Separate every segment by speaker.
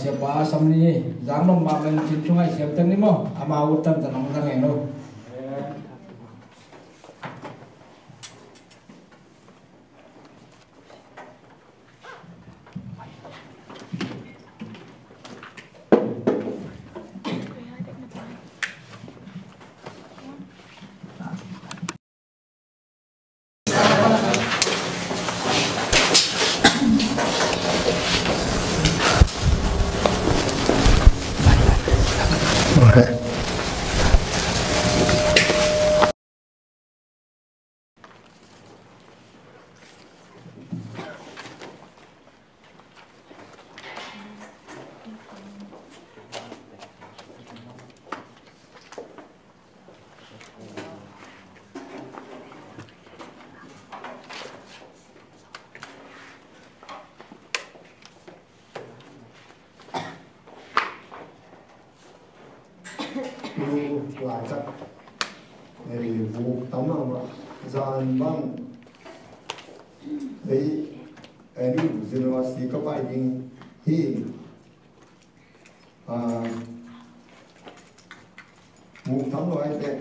Speaker 1: siapa samni jangan mamen cintungai siapa ni mo ama utan tanang tanang eno
Speaker 2: vụ tắm mà dàn băng đấy anh đi university các bài đình hi vụ tắm rồi anh đấy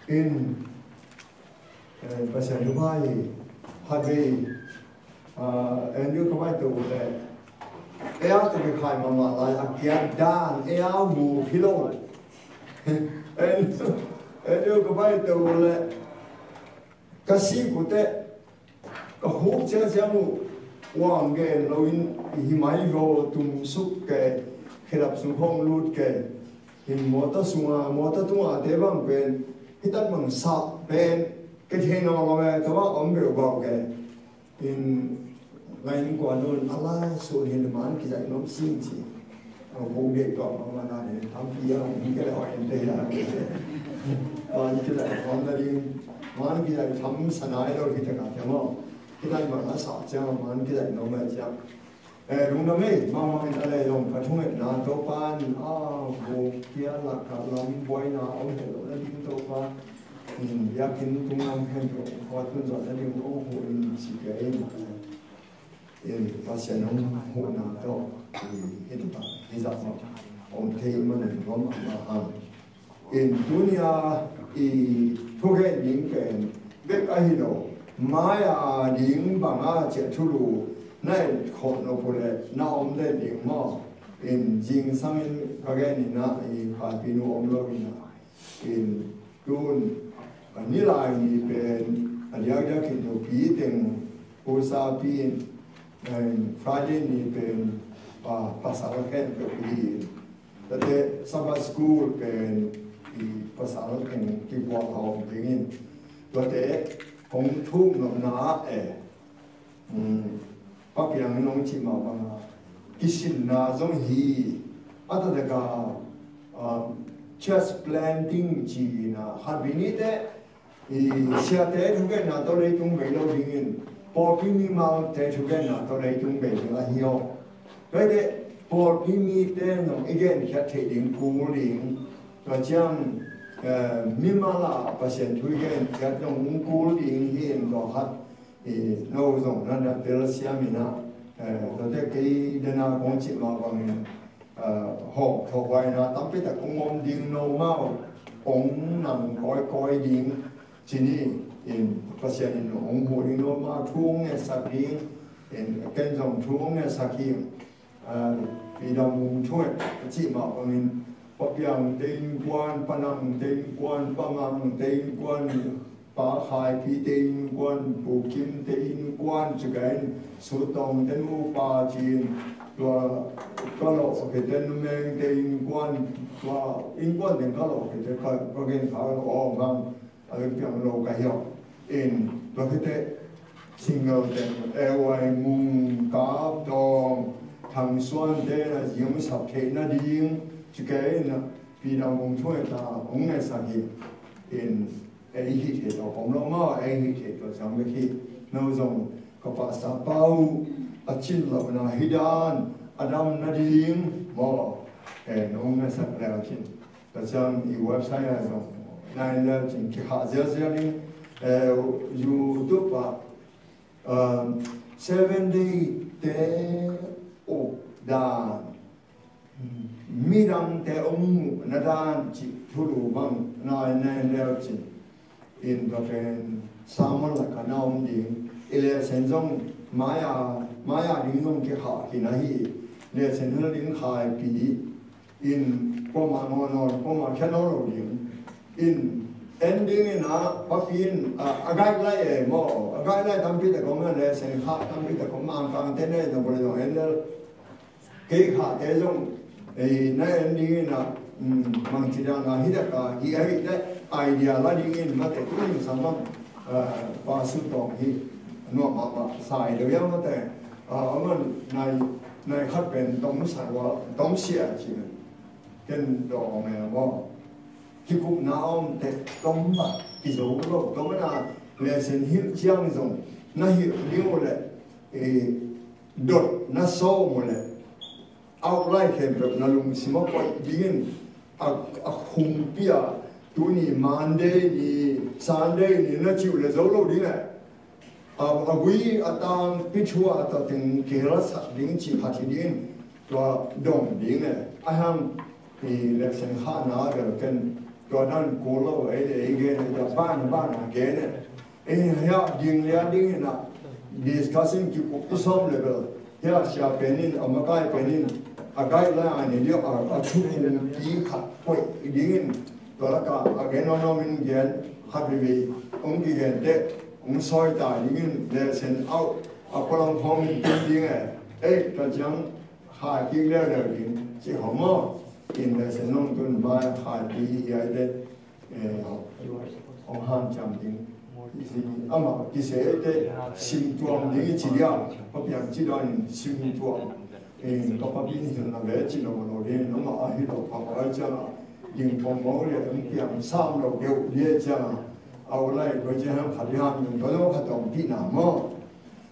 Speaker 2: in pasal Dubai hari anh yêu các bạn tụ lại eo tụ cái khai mà lại akian dan eo mù kilo anh yêu các bạn tụ lại cái gì cũng thế cái hộp chơi chơi mù hoàng cái lối himai vô tum suk cái khi đáp xuống hông lút cái hình mô ta tung thế bằng bên cái tất bằng sạo bên cái thế nào mà tôi bảo ông biểu bảo cái in ngày hôm qua luôn Allah số hiện màn cái giải nó xin chỉ vô biệt đó mà là để tham gia cái hỏi đây là như thế này còn là đi màn cái giải thăm sanai đâu cái cái cái mà cái này mà nó sạo chứ màn cái giải nó mà chứ đúng đó mấy mà mình ở đây dùng cái thông hiện là tô pan vô kia là cả lòng bôi na ông hiểu là đi tô pan ya kin tung nam hen ro ko tun zo da ni o ho in si ke in pasien ông ho na to in ta za ma ông thấy mà nên có mà ham in dunia i thu cái những cái biết ai đâu mai những bằng chuyện thu lù này khó nó phụ lệ na ông đây những mà in jing sang in cái này na i khai pinu ông lo in tuônนี่ลายนี่เป็นอันยากๆคิดดูปีถึงโอซาปีนฟรายเดย์นี่เป็นภาษาแค่กับปีแต่ซัมเมอร์สคูลเป็นภาษาแค่ที่ว่าเขาเป็นอย่างนี้แต่ของทุ่งหนาปักยังน้องชิมาบ้างกิสินนาจงฮีอัตตะกาchest planting จีน่ะฮัดบินิเตเสียแต่ทุกอย่างน่ะตัวเลยจุงไปเราดิ้งพอพี่มีมาแต่ทุกอย่างน่ะตัวเลยจุงไปเราเหี่ยวแต่พอพี่มีแต่น้องอีกอย่างแค่เทดิ้งกูดิ้งตัวจังมีมาละเปอร์เซ็นต์ทุกอย่างแค่น้องกูดิ้งเห็นก็ฮัดเราส่งนั่นแหละเดลเซียมินะตัวเด็กที่เดินมาของจิตมาบางหอกถวายนะตั้งแต่องค์มดิ้งโนมาองค์นำก้อยดิ้งที่นี่ภาษาอินองค์หัวดิ้งโนมาทุ่งเนี่ยสักดิ้งเกินสองทุ่งเนี่ยสักดิ้งปีดำมุงช่วยจิตมาบางปะยังเต็งกวนปนังเต็งกวนปะมังเต็งกวนปะขายพี่เต็งกวนปูกิมเต็งกวนจุกันสุดตรงเต็นูปาจีนตัวก็หลอกเกิดเมืองเต็งกวนตัวอิงกวนเต็งก็หลอกเกิดก็เกิดเขาออกมาอะไรอย่างโลกายอกตัวเกิดสิ่งเราเต็งไว้มุงกาบตองทางส่วนเดนะยิ่งสับเทนะดิ้งจุกันปีดำมุงช่วยตาองค์ในสักยิ่งไอ้ที่เห็นเราผมเรามาไอ้ที่เห็นเราจำไม่คิดเราส่งกับภาษาเป้าอาชินเราหน้าฮิดานอดัมนาดิงมอน้องนั่นสักแล้วชินแต่จำอีเว็บไซต์เราในแล้วชินที่หาเจอเจอนี่ยูทูบ7 day เตโอดานมีดังแต่องค์นาดานจิทุลุบังนายในแล้วชินตัวเป็นสามัญลักษณะองค์ดิ้งเอเซนจงMayaดิ้งยงเกี่ยวกับนะฮีเนี่ยเส้นนั้นดิ้งขายปีก็มานอนก็มาแค่นอนเราดิ้งเอ็นดิ้งนะปั๊บอากาศไล่หม้ออากาศไล่ทำพิธีกรรมเนี่ยเส้นขาทำพิธีกรรมกลางเต้นเนี่ยต้องบริจาคเอ็นเดอร์เกี่ยวกับเอจงนั่นเอ็นดิ้งนะบางทีเราหน้าฮิตกับฮีไอเดียละดิ้งมาแต่ตุ้งสามารถปาสุดตรงฮีนวดมาใส่เดี๋ยวยังมาแต่มันในขัดเป็นต้องใส่ว่าต้องเสียจริงเป็นดอกเนี่ยว่า khi cũng nào để công mà cái dấu đó đó là lệ sinh hiểu chiang dùng nó hiểu điều lệ đột nó sâu một lệ outline thêm được nó lùng xí mốc quay điên khung bia tu ni Monday ni Sunday ni nó chịu là dấu lâu đi này quý tang pichua ta tiếng kira sắc điên chỉ phát điên và đồng điên này ham thì lệ sinh khá nào được cáiตัวนั้นกูเล่าไอ้เงี้ยจะบ้านเงี้ยเนี่ยเฮียยิงเลี้ยดิ้งนะ discussing กี่ปุ๊บที่ซ้อมเลยเปล่าเฮียเสียเป็นนินเอามาใกล้เป็นนินใกล้แล้วอันนี้เดี๋ยวชุบกี่ขัดป่วยดิ้งตัวละก็เงี้ยน้องๆมันเงี้ยฮับบีองค์กี่เงี้ยเด็กองค์ซอยตายดิ้งเนี่ยเส้นเอาพลังพองดิ้งก็จังหากี่เรื่องดิ้งที่หอมin the Senong by Hadi on hand jumping. Ama kisete symptom de chilia, papian chidan symptom. In Kapabin na vecino no de no ma ahito pamaja in pomole umpiam sam lo de ja awlai go jam hadihan do khatom pina mo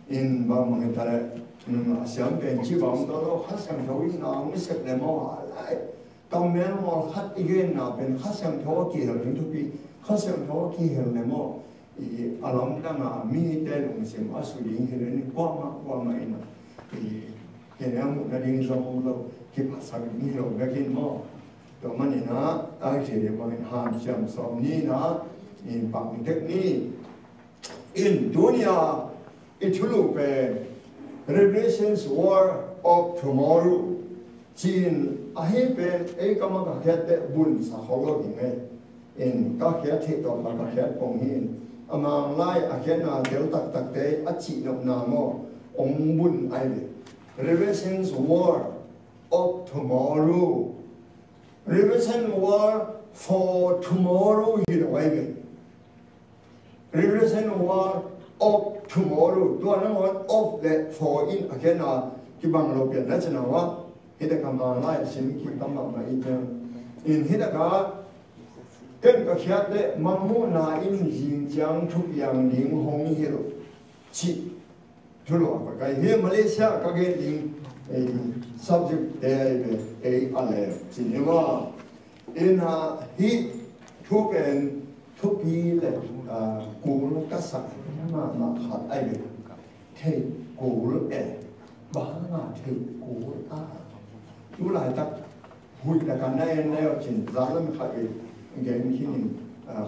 Speaker 2: in ba mangtare siam ben chi bang do hasam thoi na misek le mo aiตรงนี้มอคัดอีกน่ะเป็นข้าศึกทว่ากี่เหล่านี้ทุกปีข้าศึกทว่ากี่เหล่านี้มออารมณ์ต่างๆมีแต่ลงเสียงว่าสุริยเหล่านี้กว้างมาอินะเห็นแล้วมุกดิ้งสมองเราคิดภาษานี้เราไม่กินมอตัวมันนี่นะไอ้เฉยๆมันหามเชื่อมสองนี้นะอินปังเทคนิคอินดุนยาอิทุลุเป็น Revelations War of Tomorrow จีนอาให้เป็นก็มันก็แค่แต่บุญสักเขาก็ยังไงก็แค่เทต่อมาก็แค่ปงหินมาไล่อาแค่นาเดี๋ยวตักเตะอัจฉินนามองบุญไอ้เนี่ย Revelations War of Tomorrow Revelation War for Tomorrow อยู่ไว้เป็น Revelation War of Tomorrow ตัวนั้นว่า of that for in อาแค่นาที่บางเราเปลี่ยนนั่นจะนะว่าฮิตกรรมไล่สิ่งที่กำลังมาอีกเนี่ยฮิตกรรมเกินก็แค่เด็กมังมูนาอินจิงจังทุกอย่างลิงหงฮิโรชิทุลวก็ไกลเฮียมาเลเซียก็เกิดลิงsubject อะไรจริงว่าฮิทุกเป็นทุกปีเลยกูรู้ก็สั่งมาขัดไอ้เด็กเทกูรู้บ้าเทกูรู้หลายตักหุ่นแต่กันได้แล้วจินร้านแล้วมันขายเงินที่นี่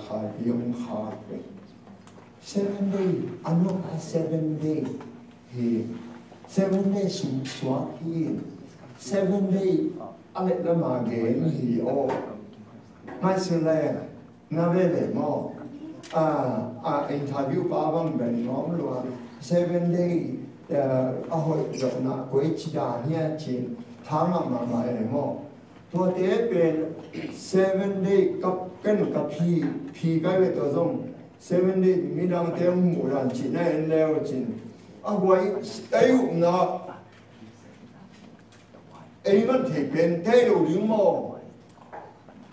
Speaker 2: ขายเยอะขายไป 7 day อันนู้น7 day 7 day สุดสวัสดิ์7 day อะไรละมาเงินที่โอ้ไม่สุดเลยน่าเวทเลยมั้งอินทาวิวป้าบังเป็นน้องรู้ว่า7 day เอาไว้จะน่าคุยชิดาเนี่ยจินทางมาเลยมั้งตัวเด็กเป็น7 day กับพี่ก็เป็นตัวส่ง7 day มีดังเต็มหมู่ร้านจีนนั่นแล้วจีนเอาไว้อายุนะมันถือเป็นเท่าหรือมั้ง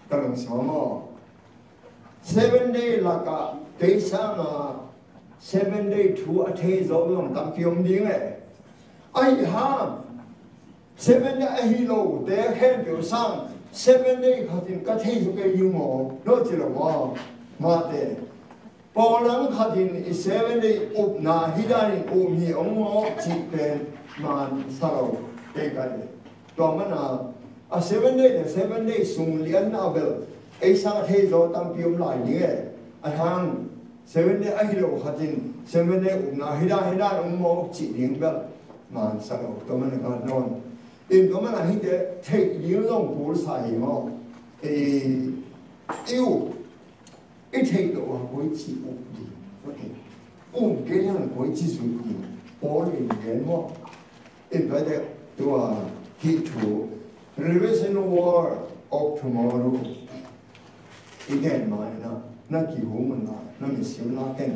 Speaker 2: กำลังสอนมั้ง7 day ละก็เดี๋ยวสั่ง7 day ทั่วเทศเราต้องทำกี่วันดีไหมไอ้ห้าม7 day ไอ้ฮีโร่เด็กแค่เดียวสั่ง7 day เขาถึงก็เทศก็ยุ่งมั้งรู้จักหรือว่ามาเด็กพอหลังเขาถึง7 day อุบนาฮิดานิอุมีองค์ว่าจีเป็นมันสาวเด็กกันตัวมัน7 day เนี่ย7 day ส่งเลี้ยงน่าเบลไอ้สังเทศเราตั้งพิมพ์หลายเนี่ยไอ้ทาง7 day ไอ้เราเขาถึง7 day อุบนาฮิดาองค์ว่าจีเลี้ยงเบลมันสาวตัวมันก็นอนตัวมันให้เด็กเทคเลี้ยงต้องผู้ใส่มั้งไอ้เทคตัวเขาจีอุบดีโอเคอุบเกี่ยงเขาจีสุดดีพอเรียนมั้งก็เด็กตัวที่ถูก Revelation War of Tomorrow อีกแง่มานะนั่นกี่หัวมันนะนั่นมีสิ่งน่าเก่ง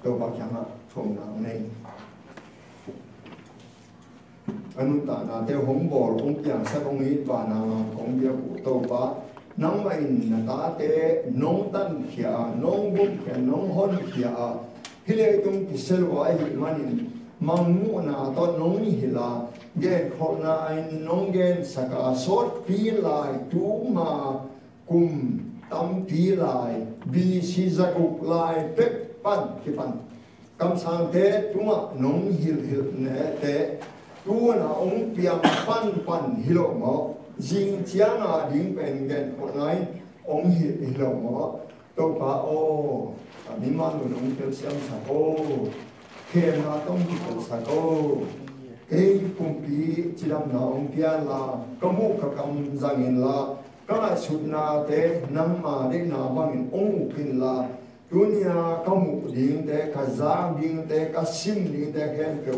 Speaker 2: ตัวบางอย่างชมหนังในอนุตานาเตหงบอลองค์อย่างสักองค์นี้บานาของเบียบุโตปะ nang mai na ta te nong tan khia nong bum khia nong hon khia hi le tung ki sel wa hi manin mangu na to nong ni hila ge kho na in nong gen saka sort pi lai tu ma kum tam pi lai bi si za ku lai pek pan ki pan kam sang te tu ma nong hil ne te tu na ong piang pan hilo mo jing chiang a ding pen gen ko nai ong hilo mo to pa o mi man nu nong tel siam sa o ke na tong ki tel sa ko ke kum pi chilam na ong pian la kamu ka kam zangin la ka sut na te nam ma de na bangin ong kin la dunia kamu ding te ka zang ding te ka sim ding te hen ke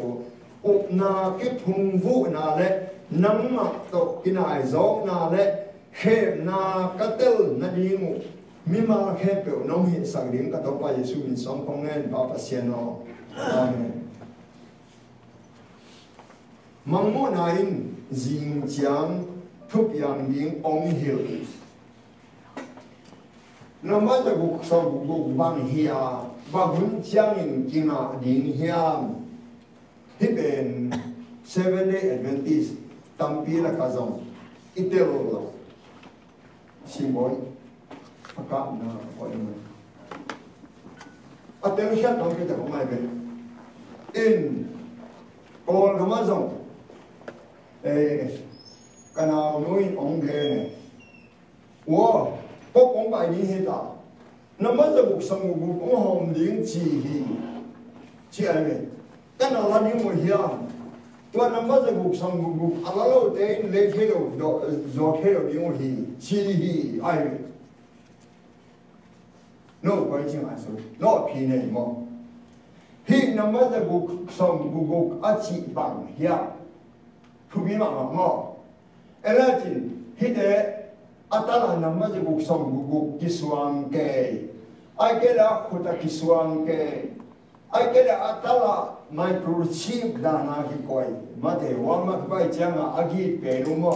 Speaker 2: o na ke phung vu na le nang ma to kinai zo na le he na ka tel na ding mi ma he pe nong hi sang ding ka to pa yesu min som kong ngen pa pa sian no amen mang mo na in jing chiang thup yang ding ong hil na ma ta bu so bu bang hia ba hun chiang in kina ding hiam hi ben 7-day Adventist tampi la kazong itelo la simboy aka na ko ina atel hiat dong kita ko mai ben in kol gamazong kana nuin ong ge ne wo ko kong bai ni he ta namaza buk sang bu ko hom ding chi hi chi ai me kana la ni mo hiam to namaza buk sang bu alalo te le the lo zo the lo ni mo hi chi hi ai me no ko chi ma so no pi ne mo hi namaza buk sang bu a chi bang hiam thu bi ma mo elatin hi de atala namaza buk sang bu kiswang ke ai ke la khuta kiswang ke ai ke la atala microchip dana ki koi mate wa ma bai changa agi pe lu mo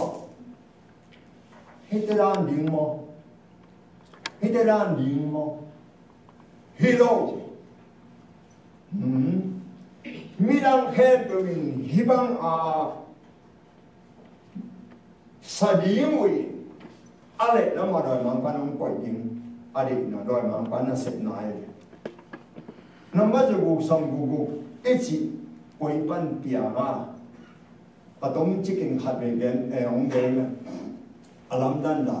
Speaker 2: hiteran ding mo hilo mirang khen tuin hibang a sadimui ale nama doi mang panong koi ding ade na doi mang pana set na ai nama jugu sam gugu echi koi pan pia ga atom chicken khat ben ben ong ben alam dan da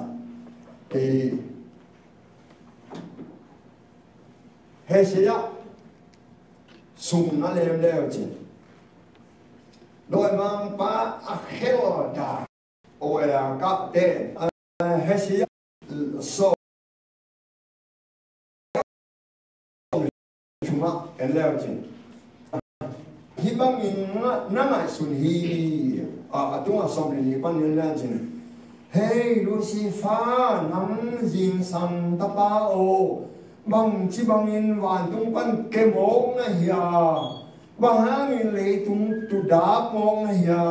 Speaker 2: he sia sum na lem leo chi doi mang pa a helo da o ya ka de he sia so cuma enleo chin hibang in na ngai sun hi atunga som ni pan enleo chin hey lucifer nam jin sam ta pa o bang chi bang in wan tung pan ke mong na hiya bang in le tung tu da mong na hiya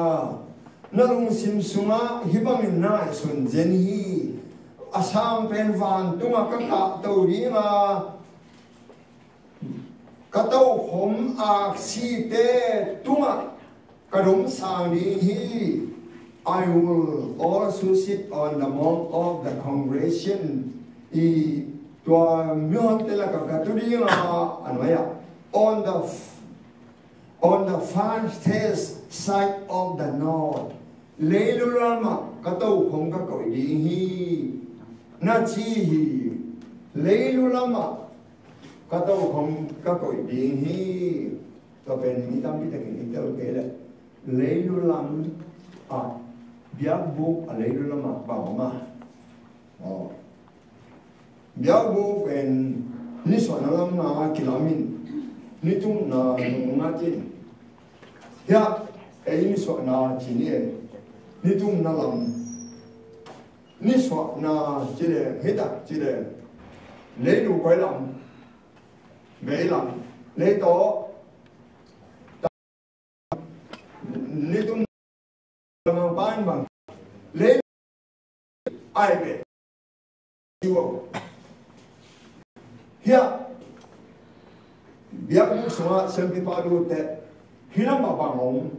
Speaker 2: nalung sim sunga hibang in na sun jen hi asam pen van tunga ka ka to ri nga ka to hom a si te tunga ka dum sang ni hi I will also sit on the mount of the congregation I tua myon te la ka tu ri nga anwaya on the farthest side of the north leilulama ka to hom ka ko di hi na chi hi leilulama ka to hom ka ko di hi to ben mi tam pi ta ki tel ke le leilulam a biak bu a leilulama ba ma biak bu ben ni so na lam na kilamin ni tung na na tin ya ni so na chi ni tung na lam ni so na chi le hita chi le le du koi lam me lam le to ni tung na ban bang le ai be chùa here việc lúc xưa xem phim bao nhiêu tệ khi nó mà bằng ông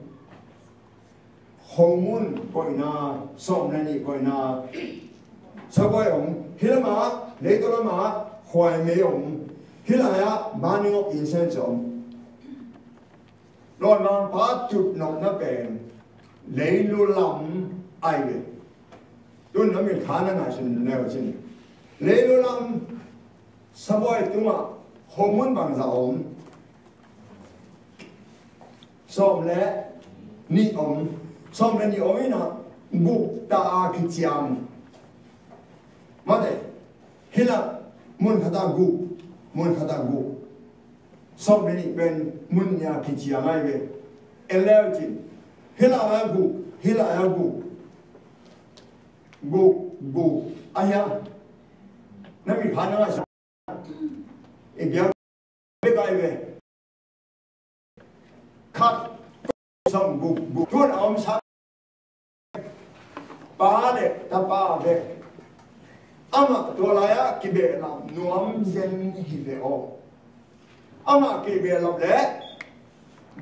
Speaker 2: hồng mun coi na sôm này coi na sao coi ông khi nó mà lấy đó mà hoài mấy ông khi là bao nhiêu incense ông rồi mà bắt chụp nó bền lấy lu lắm ai vậy tôi nói mình khá là ngại xin nêu xin lấy lu lắm sao coi chúng mà hồng mun bằng sao ông sôm lẽ ni ông sôm lẽ ni ông ấy na gục ta cái chiam mà đấy khi là muốn khát ta gục sôm lẽ ni bên muốn nhà cái chiam ai vậy elo chín khi là gục ai à nó bị phá nó sao em biết cái về khát xong gục tuôn ông sao ba đấy ta ba đấy ama tôi lại cái bề làm nuông dân hi về ô ama cái bề làm đấy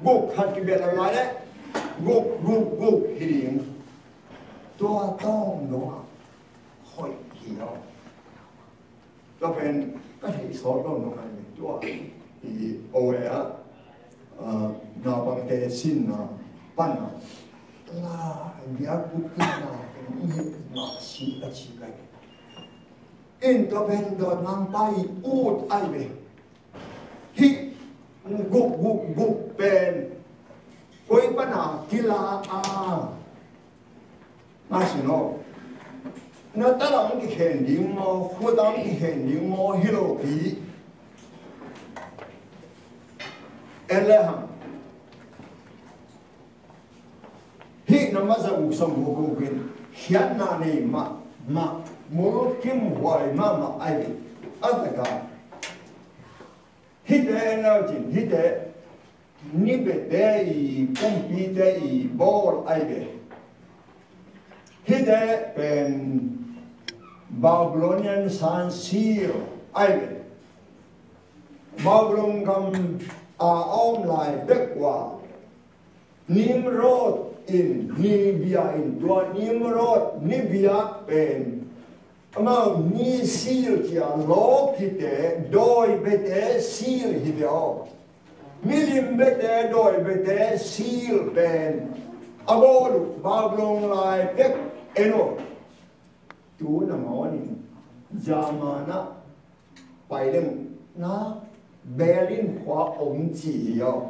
Speaker 2: gục khát cái bề làm lại đấy gục hi liền tôi tông nó hỏi hiểu cho nên cái hệ số đó nó hay tôi thì ô á nào bằng cái xin nào ban nào là việc bút ký nào cũng như nó chỉ là chỉ cái in đó bên đó nằm tay út ai về hi gục bên coi ban nào kia là mà xin nó ta là cái hiện điểm mà phụ đảm cái hiện điểm mà hiểu kỹ Elham hi nó mà ra cuộc sống của cô bên hiện na này mà mỗi kim hoài mà ai ở cả hít để nào chứ hít để ni bê để công ty để ball ai về hít để bên Babylonian San Siro ai về Babylon cầm ông lại bếc qua Nimrod in Nibia in tua Nimrod Nibia bên mà ni sil chia lô kite đôi bete sil hideo milim bete đôi bete sil bên abol Babylon lại bếc eno tu na mawani zamana pailen na Berlin hoa ông chỉ yo,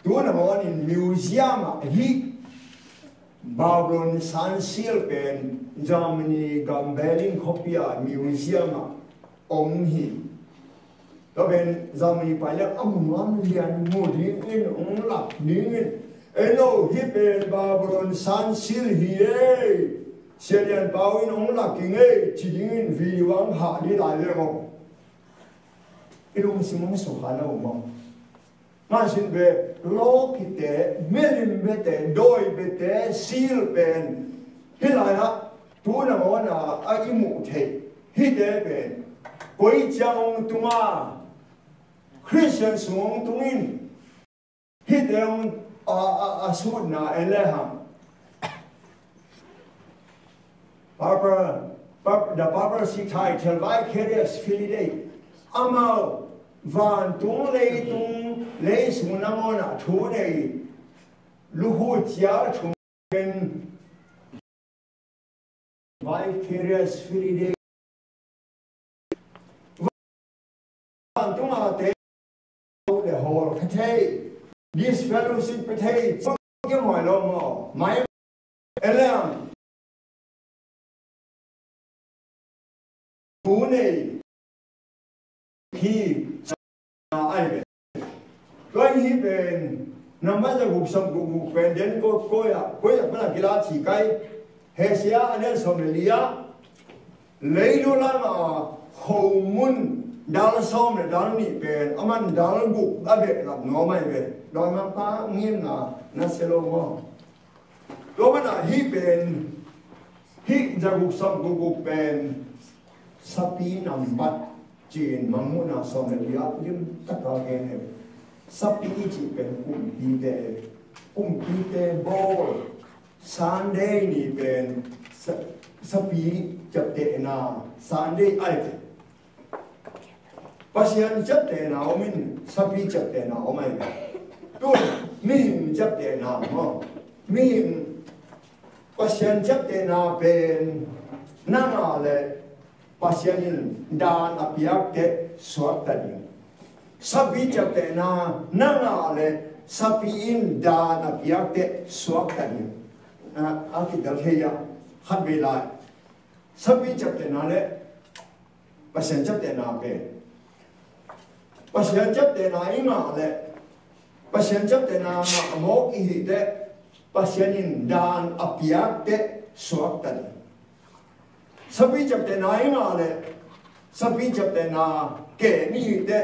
Speaker 2: tu na mo ni museum hi Babylon San Sil pen Germany gam Berlin copia museum ông hi, đó bên Germany phải là ông liền mua đi in ông lập đi in, eno hi pen Babylon San Sil hi xe liền bao in ông lập kinh chỉ in vì vắng hạ đi lại được không? Ilung simong suhana umam. Masin be lo kite melim bete doi bete sil ben hilaya tu na mo na a imu the hide ben koi chang tunga Christian sung tungin hideng a sud na eleham Barbara si thai tel vai curious filide amao van tung lấy xuống năm ngón à chú này lũ hú chia chúng bên vicarious free van tung à thế để hồ thế this fellowship thế cái hỏi lo mà máy elam chú này khi ai về cái hi bên nằm ở trong cuộc sống của cuộc bên đến coi là cái là chỉ cái hệ sĩ anh em Somalia lấy luôn là hậu mun đào sông này đào nị bên ông anh đào gục ở bên làm nó mày về đòi mang ta nghiêm là nó sẽ lo mà đó là hi bên hi ra cuộc sống của cuộc bên sapi nam bat chin manguna som le ya lim taka ge ne sapi chi pen kum pi te bol Sunday ni pen sapi chap te na Sunday ai pasian chap te na omin sapi chap te na omai tu min chap te na mo min pasian chap te na pen nanga le pasianin dan apiak te suat tadi sapi chap te na nanga le sapi in dan apiak te suat tadi aki dal heya hat be lai sapi chap te na le pasian chap te na pen pasian chap te na inga le pasian chap te na ma mo ki te pasianin dan apiak te suat tadi sapi chap te na inga le sapi chap te na ke ni te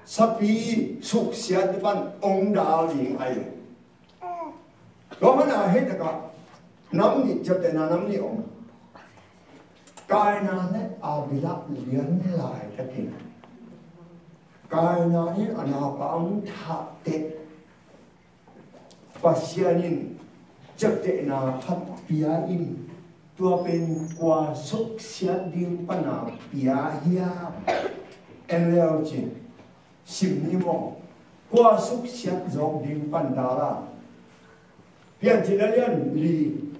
Speaker 2: sapi suk sia te pan ong da ling ai lo mana he ta ka nam ni chap te na nam ni ong kai na le a bilak lian lai ta kin kai na ni ana pa ong tha te pasianin chap te na khat pia in tua pen qua suk sia ding pana pia hia en leo chin sim ni mo qua suk sia zong ding pan da la pian chi la lian li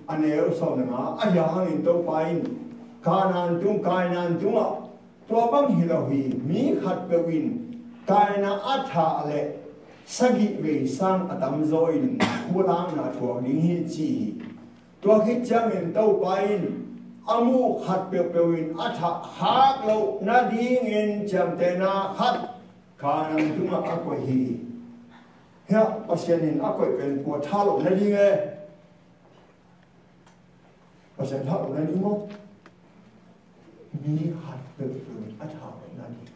Speaker 2: aneu so na a ya hang to pain kanan tung a tua bang hi lo hi mi khat pe win kai na a tha le sagi ve sang atam zoin khulang na thua ni hi chi tua khi chang en to pain amu khat pe pe win a tha hak lo na ding en cham te na khat kanan tung a ko hi ya pasienin a ko pen ko tha lo na ding e pasien tha lo na ding mo mi khat pe pe win a tha lo na ding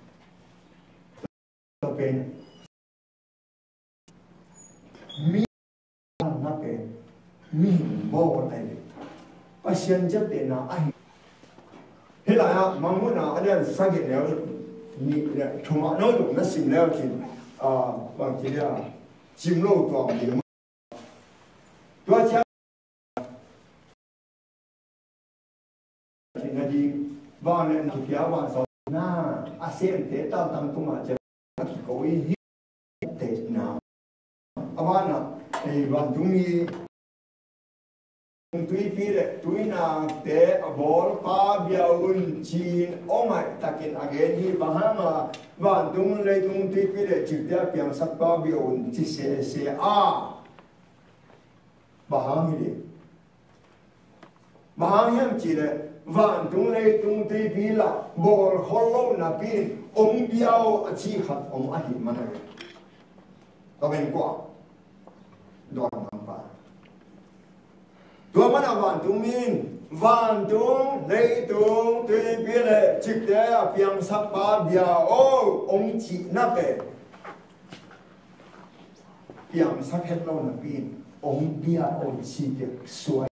Speaker 2: to pen mi na pe mi bo này pasien chấp để na ai thế là mong muốn là anh em sáng kiến nếu ni chúng mà nói được nó xìm leo thì bằng chỉ là chim lâu toàn thì tôi chắc thì là gì vào này thì kéo vào sau na ASEAN thế tao tăng tung mà chỉ có ý thế nào à thì vào chúng mi tui pire tui na te abol pa biaun chin omai takin again hi bahama van tung le tung tui pire chikta piang sak pa biaun chi se a bahang hi bahang yam chi le van tung le tung tui pi la bol hollo na pin om biao a chi khat om a hi mana to ben kwa don pa tua mana van tung lấy tung tùy biết lệ trực tế piang sắc ba bia ô ông chị na bè piang sắc hết lâu là pin ông bia ông chị được xuôi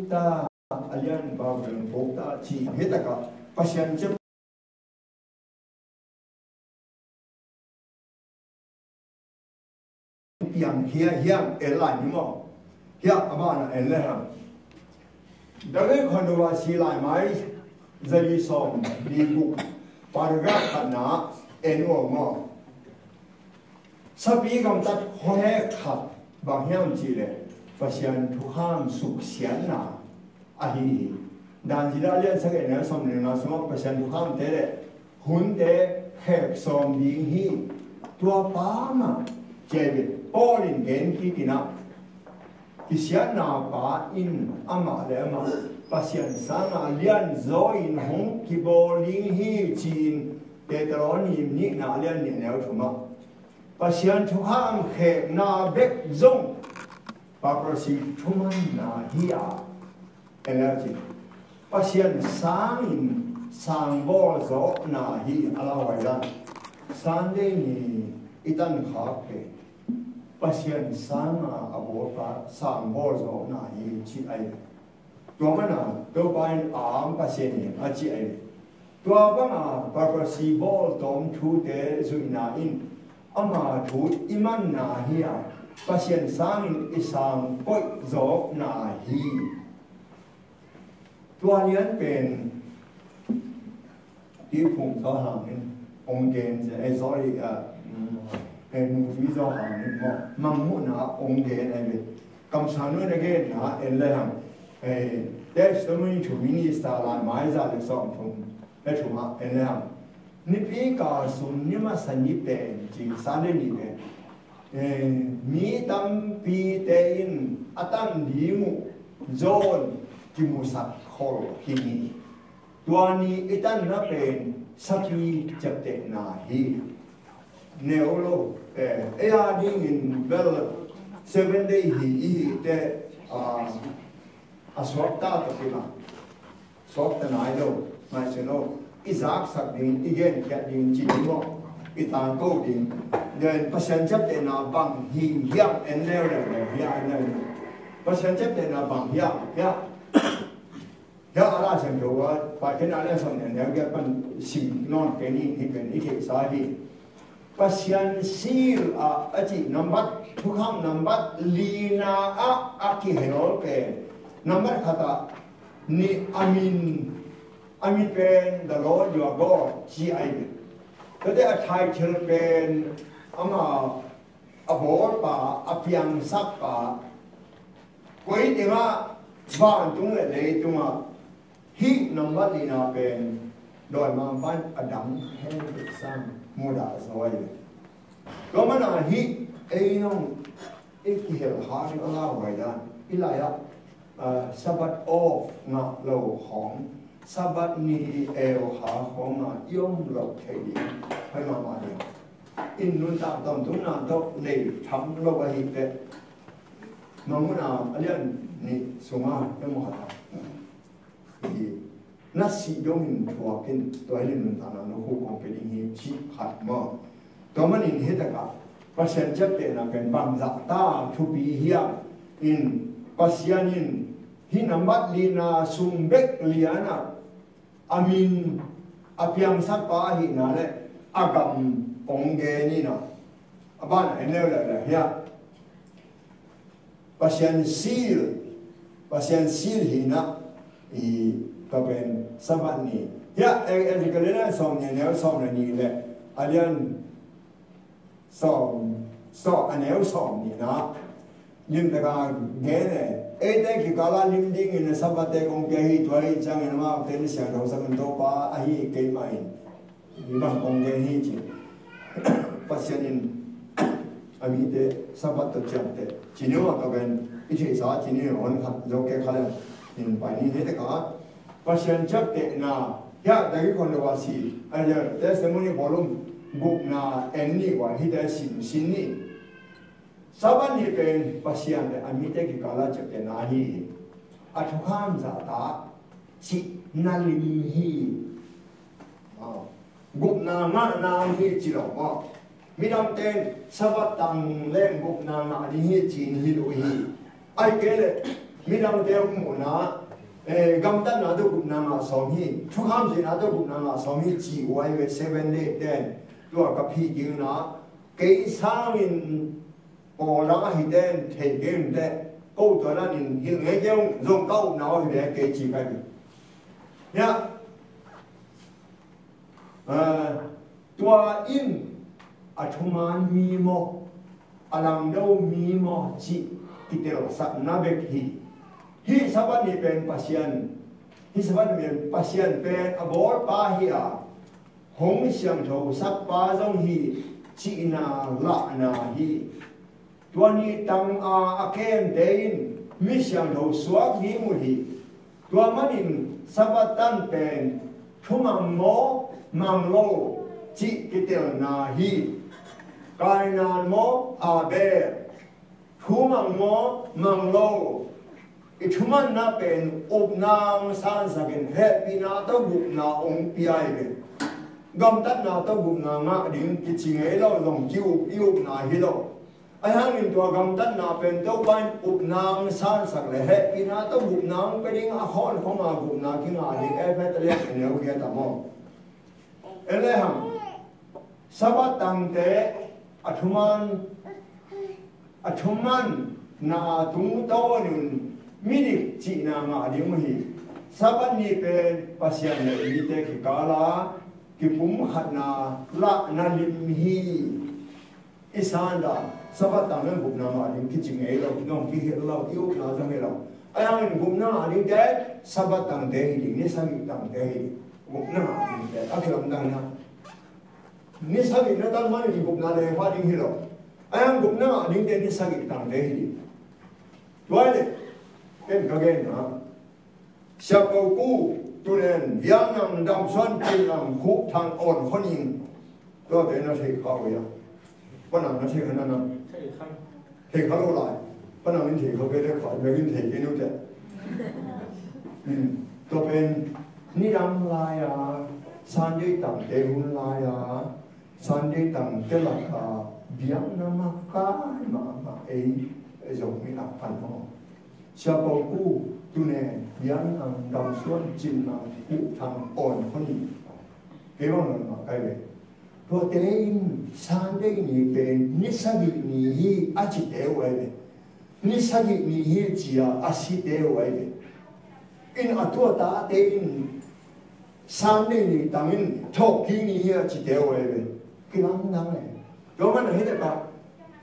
Speaker 2: ta alian vào đường phố ta chỉ hết tất cả pasien chấp piang hiang elai ni mo hiang amana eleham dage khonwa si lai mai zali som di bu parga khana eno mo sabi gam tat hoe khat bang hiam chi le pasian thu ham suk sian na ahi dan jira lian sage na som ne na som pasian thu ham te le hun te khep som ding hi tua pa ma chebe Paulin gen kitina kisian na pa in ama le ama pasien sana lian zo in hong ki bowling hi chin te troni ni na lian ni neu thuma pasien thu ham khe na bek zong pa prosi thuman na hiya energy pasien sang bo zo na hi ala wailan Sunday ni itan khak pe pasien sang abota sang bo zo na hi chi ai ตัวมันตัวไปปัสเซนีอาจีไอตัวบ้างปากกสีบอลตอมทูเตจุยนาอินอามาทูอิมันนาฮีปัสเซนสังอิสังปอยจบนาฮีตัวนี้เป็นที่ผมสอนองเกนไอ้สอยเป็นมูฟี่สอนมันมุ่งนะองเกนไอ้เบคำสั่งนู้นเกนนะเอ็นเลยครับแต่สมัยช่วงนี้สตาร์ลานไม่จะเลยสอนผมแต่ช่วงนั้นเอ็นเลยครับนี่พี่ก็สุนนี่มาสัญญาเป็นจริงสารนี่เป็นมีตั้งปีเต็นอัตันดีมุโจนที่มุสักขอที่นี่ตัวนี้อัตันนับเป็นสักทีจับเตนาฮีเนโอโลดิ้งอินเบล7 daysฮีแต่สวบตาตัวที่มาสวบตานายโลมาเชโนอิซักสักดิ้งอีเกนแค่ดิ้งจีนว่าอิตานโกดิ้งเดินประชันจับเตนาบังฮียับเอ็นเนลเลยฮีอันนั้นประชันจับเตนาบังยับอะไรเช่นเดียวกันไปที่นั่นแล้วสมัยนี้ก็เป็นสิ่งนอนเป็นนี่ที่เป็นอิทธิสาหีปัจจัยสิ่งจีนับบัตทุกคำนับบัตลีนาอาคิเฮโรเป็นนับบัตขตานี่อามินเป็น the Lord your God จีไอเป็นก็ได้ไทยเชิญเป็นมาอบอร์ป่าอภิยังสักป่ากุยติมาบ้านตรงเลยตรงฮีนับบัตลีนาเป็นโดยมาบ้านอดัมแห่งสร้างมูดาสวายก็มันฮีเอ้ยองเอ็กเฮลฮาริอาลาไว้ได้อิลายะสับัดออฟงะโลของสับัดนีเอลหาของงะยมโลเทดีให้มาเดียวอินนุนตาตอนทุนนาตในทำโลกหิเตมังมุนาอะไรนี่สุมาเอ็มหัดนัสซิยงทัวกินตัวเล่นนุนตานาโนฮูคงเป็นอินชีขัดมาตัวมันอินเฮตกะปัจจัยจับเตนะเป็นบางจักตาทุบีเฮียอินปัจจัยนินฮินัมบัดลีนาซุมเบกลียนาอามินอภิยังสักปาหินาเลอากรรมองเกนีนะบ้านไอ้เนี่ยเลยเฮียปัจจัยซีลหินะอีก็เป็นสมบัตินี้เฮียเอ็นก็เลยนะสองเนี่ยสองนี่แหละอันนี้สองอันนี้สองนี่นะลิมตะการเงี้ยเนี่ยแต่ที่กาลาลิมดิ้งในสมบัติของเกหิตัวนี้จังเห็นว่าเป็นเสียงเราสังตัวป้าไอ้เกยไม่มีบางองเกหิจีปัจจัยนี้อามีแต่สมบัติตัวจังแต่จีนว่าก็เป็นอิทธิศาสตร์จีนวันขัดโลกเขาเลยยินไปนี่เด็กก็ปัจจัยจับเตนะยากแต่ที่คนเราว่าสิอันนี้แต่สมุนีบอลมกุกนาเอ็นนี่ว่าที่ได้สินนี่สบันนี่เป็นปัจจัยแต่อามีแต่ที่กาลาจับเตนะฮีอัทุกข้ามจะตาชินาลิมฮีกุกนางะนาฮีจิโร่ว่ามีดำเต็นสบัดตังเล่นกุกนางะนี่ฮีจีนฮีโรฮีไอ้เกลมีดำเต็นหมูนากำตันนาดูกุกนางะสองฮีทุกข้ามสินาดูกุกนางะสองฮีจีไว้เว7 daysเต็นตัวกับพี่จิวนะเกย์สามินโอลาฮิเดนเทเกมเดกูตัวนั้นหินเงี้ยจงเก้าหนาวหิเดเกย์จีกันเนี่ยตัวอินอัชมานมีโมอลังเดามีโมจีกิเตลสักนาเบกฮีสบันนี่เป็นปัจจัยฮีสบันเป็นปัจจัยเป็นอบอร์ปาฮีอาหงเสียงโถสักปาจงฮีจีนาละนาฮีตัวนี้ตั้งอาเกมเดินมิเสียงโถสวกนี้มุฮีตัวมันสบัดตันเป็นทุมังโมมังโลจิกิเตลนาฮีกายนานโมอาเบทุมังโมมังโลอิทุมันน่าเป็นอุปนางสันสักินเฮปินาตบุกนาองปีไอเป็นกำตัดนาตบุกนางะดิ่งกิจเงยเราลงจิวอิวนาฮิโล ai hang in tua gam tan na pen to ban up nang san sak le he ina to gup nang pe ding a khon khong a gup na ki nga ding e phe tale ne o kia ta mo ele ham sabat tang te athuman na tung to nun minik chi na nga ding hi sabat ni pe pasian le ni te ki kala ki pum khat na la na lim hi isanda sabat tang men gup na ma ding ki ching e lo nong ki he lo ki u na jang e lo ayang gup na ding te sabat tang te hi ding ni sang tang te hi gup na ding te akhiram dang na ni sagi na tan mani ki gup na le fa ding hi lo ayang gup na ding te ni sagi tang te hi tuai le ken ka gen na sha ko ku tu len viang nam dam son chi nam khu thang on khoning to de na sei kha ya pa nam na sei khana na thầy khá lâu lại bắt đầu mình thầy có cái đấy khỏi về cái thầy cái nút đấy tôi bên ni đam lai à san dây tầng tê hun lai à san dây tầng tê lạc à biếng nam mà cái mà ấy giống như là phần không sao cầu cu tu nè biếng nam đồng xuân chín nam cụ thằng ổn hơn đi cái bao lần mà cái về rồi tên san đây ni bên nisagi ni hi achi te wele nisagi ni hi chia asi te wele in atua ta tên san đây ni tamin thok ki ni hi achi te wele kilang nang ne rồi mà nói thế cả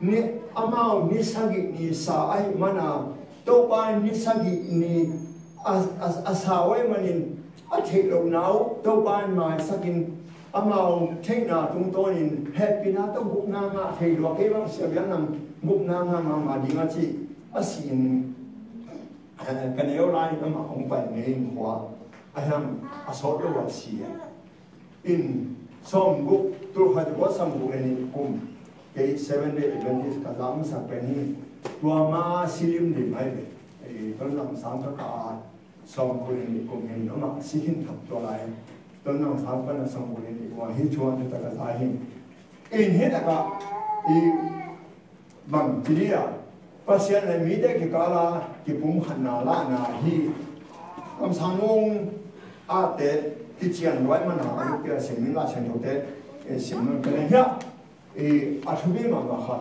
Speaker 2: ni amao nisagi ni sa ai mana to pa nisagi ni asawe manin athi lo nau to pa mai sakin amao thấy na chúng tôi nhìn happy na tôi gục na ngã thì lo cái bác sĩ biết nằm gục na ngã mà đi ngã chị bác sĩ cái này lại nó mà không phải nghe hóa anh em số đó là gì in xong gục tôi hay có xong gục này cùng cái 7 day Adventist cả lắm sang bên này tua ma silim đi mai về tôi làm sáng các cả xong gục này cùng mình nó mà xin thập cho lại tôi nói sáng bên là xong rồi thì qua hết chuan thì ta cái gì in hết cả thì bằng chỉ là bác sĩ này mỹ đấy cái là cái bụng hẳn là na hi làm sáng ông tết cái chuyện nói mà nào cái sinh命là sinh đầu tết sinh命cái này nhá thu bi mà khát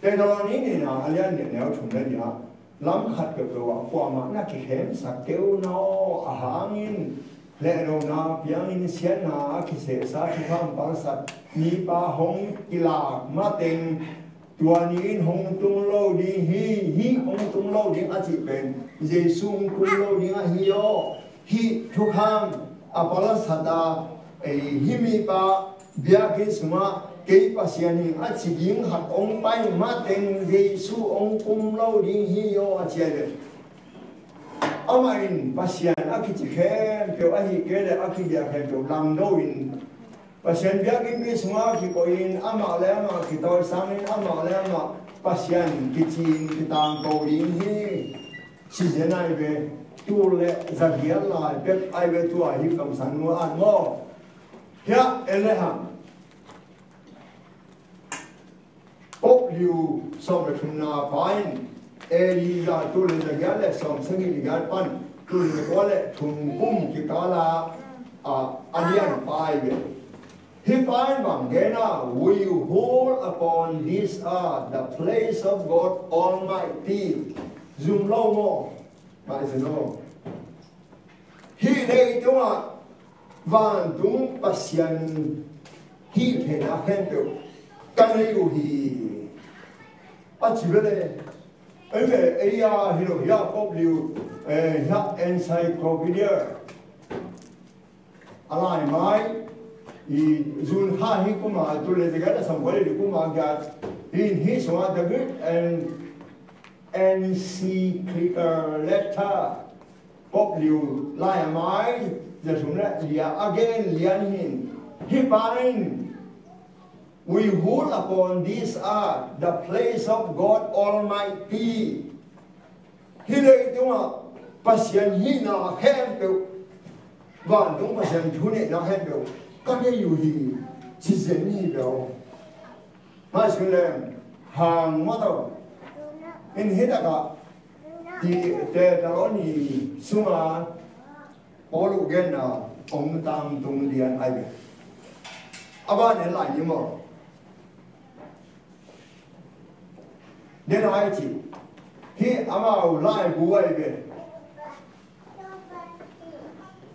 Speaker 2: cái đó này là anh em nếu chúng ta nhá lắm khát cái đồ qua mà nó cái hem sắc kêu nó hangin lẽ đâu na biang in xiên na cái sẽ sa cái tham bảo sát ni ba hong kila ma tên tuan in hong tung lâu đi hi hong tung lâu đi anh chị bên Giêsu tung lâu đi anh hi thu ham bảo sát da hi mi ba bia cái suma cái pasiani anh chị ging hạt ông bay ma tên Giêsu ông tung lâu đi hi anh chị amain pasien akiti khem pe ahi kele akidia khem pe lamdo in pasien bia ki mi sma ki ko in ama le ama ki to samin ama le ama pasien kitin kitang ko in hi si jenai be tu le zagia la pe ai be tu ahi kam san mo an mo ya eleha pop liu so be thuna pain Eliza tu le zagia le som sangi ligar pan tu le ko le thum kum ki kala alian pai be hi pai bang gena we hold upon this the place of God Almighty zoom lo mo ba se no hi nei tu ma van tung pasian hi the na khen tu kan yu hi a chi le ấy về ấy hiểu hiểu có điều hiểu encyclopedia alai mai i zun ha hi kuma tu le daga da sam bole ku ma ga in hi so the good and encyclical letter có điều lai mai giờ chúng ta lia again lian hin hi bain we hold upon this the place of God Almighty. Hilai tunga pasien hi na hem pe van tung pasien thune na hem pe ka ne yu hi chi zen ni do mai xuân lên hàng mất đâu in hết cả thì để đó ni sung à bỏ lụ gen à ông tam tung điện ai vậy aba nên lại như mà đến ai chỉ khi ama lại bùa ai vậy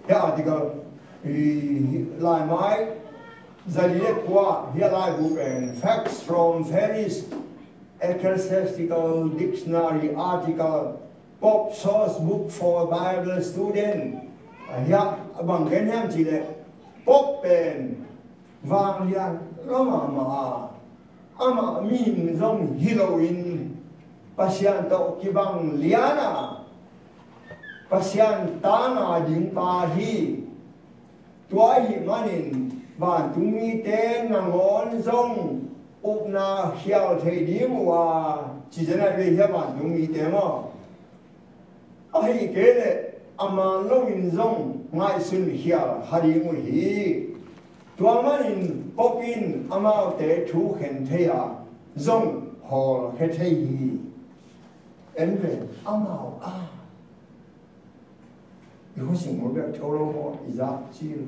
Speaker 2: ya thì cái lại mai giờ đi qua hiện lại bùa facts from various ecclesiastical dictionary article pop source book for Bible student ya bằng cái nem chỉ là pop pen vàng lian nó mà ama min giống heroin pasian tàu ki bang liana pasian tana ding pa hi tua hi manin van tumi ten na ngon giống úp na hiao thầy đi mua chỉ cho nên bây giờ bạn đúng ý thế mà ai cái này ama lâu in giống ngay xuân hiao hari mu hi tua mà in popin ama te thu khen thầy à giống họ khen thầy hi em về ama 이거 뭐가 저러고 이자 질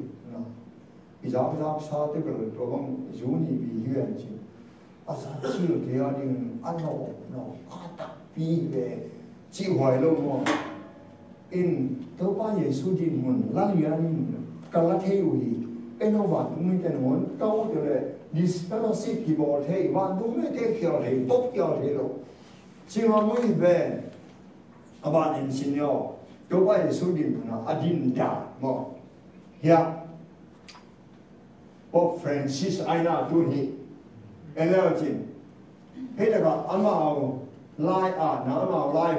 Speaker 2: 이자 사대를 조금 좋은 비유했지 아사치를 대하는 안노 아딱 비에 지화로 뭐인 또바 예수님 문 라리아님 갈라테우이 에노바 누미된 원 까오들에 디스펠러시 기보테 완동에 대결해 뽑결해로 지금 뭐이베 아바는 신요 또바 예수님 문 아딘다 뭐 야 Pope Francis aina tuhi energy hết là amao lai na lai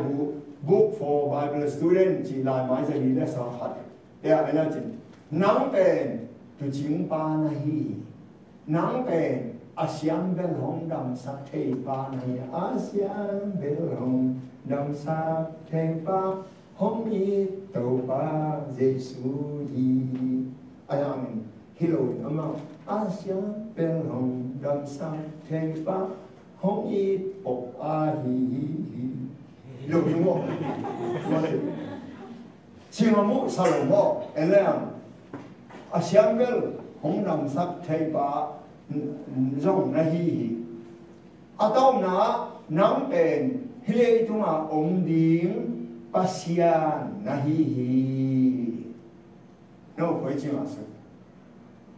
Speaker 2: book for Bible student chỉ là mai giờ đi là sao hết ya energy nắng bền tu chính ba này nắng bền ASEAN bên hồng đầm sắc thầy ba này ASEAN bên hồng đầm sắc thầy ba hồng y tàu ba Giêsu đi amen hello amao ASEAN bên hồng đầm sắc thầy ba hồng y bộc a hi lo như mo chỉ mà mu sao lo mo em ASEAN bên hồng đầm sắc thầy ba rong na hi atom na nang pen hile tu ma om ding pasian na hi no khoi chi ma su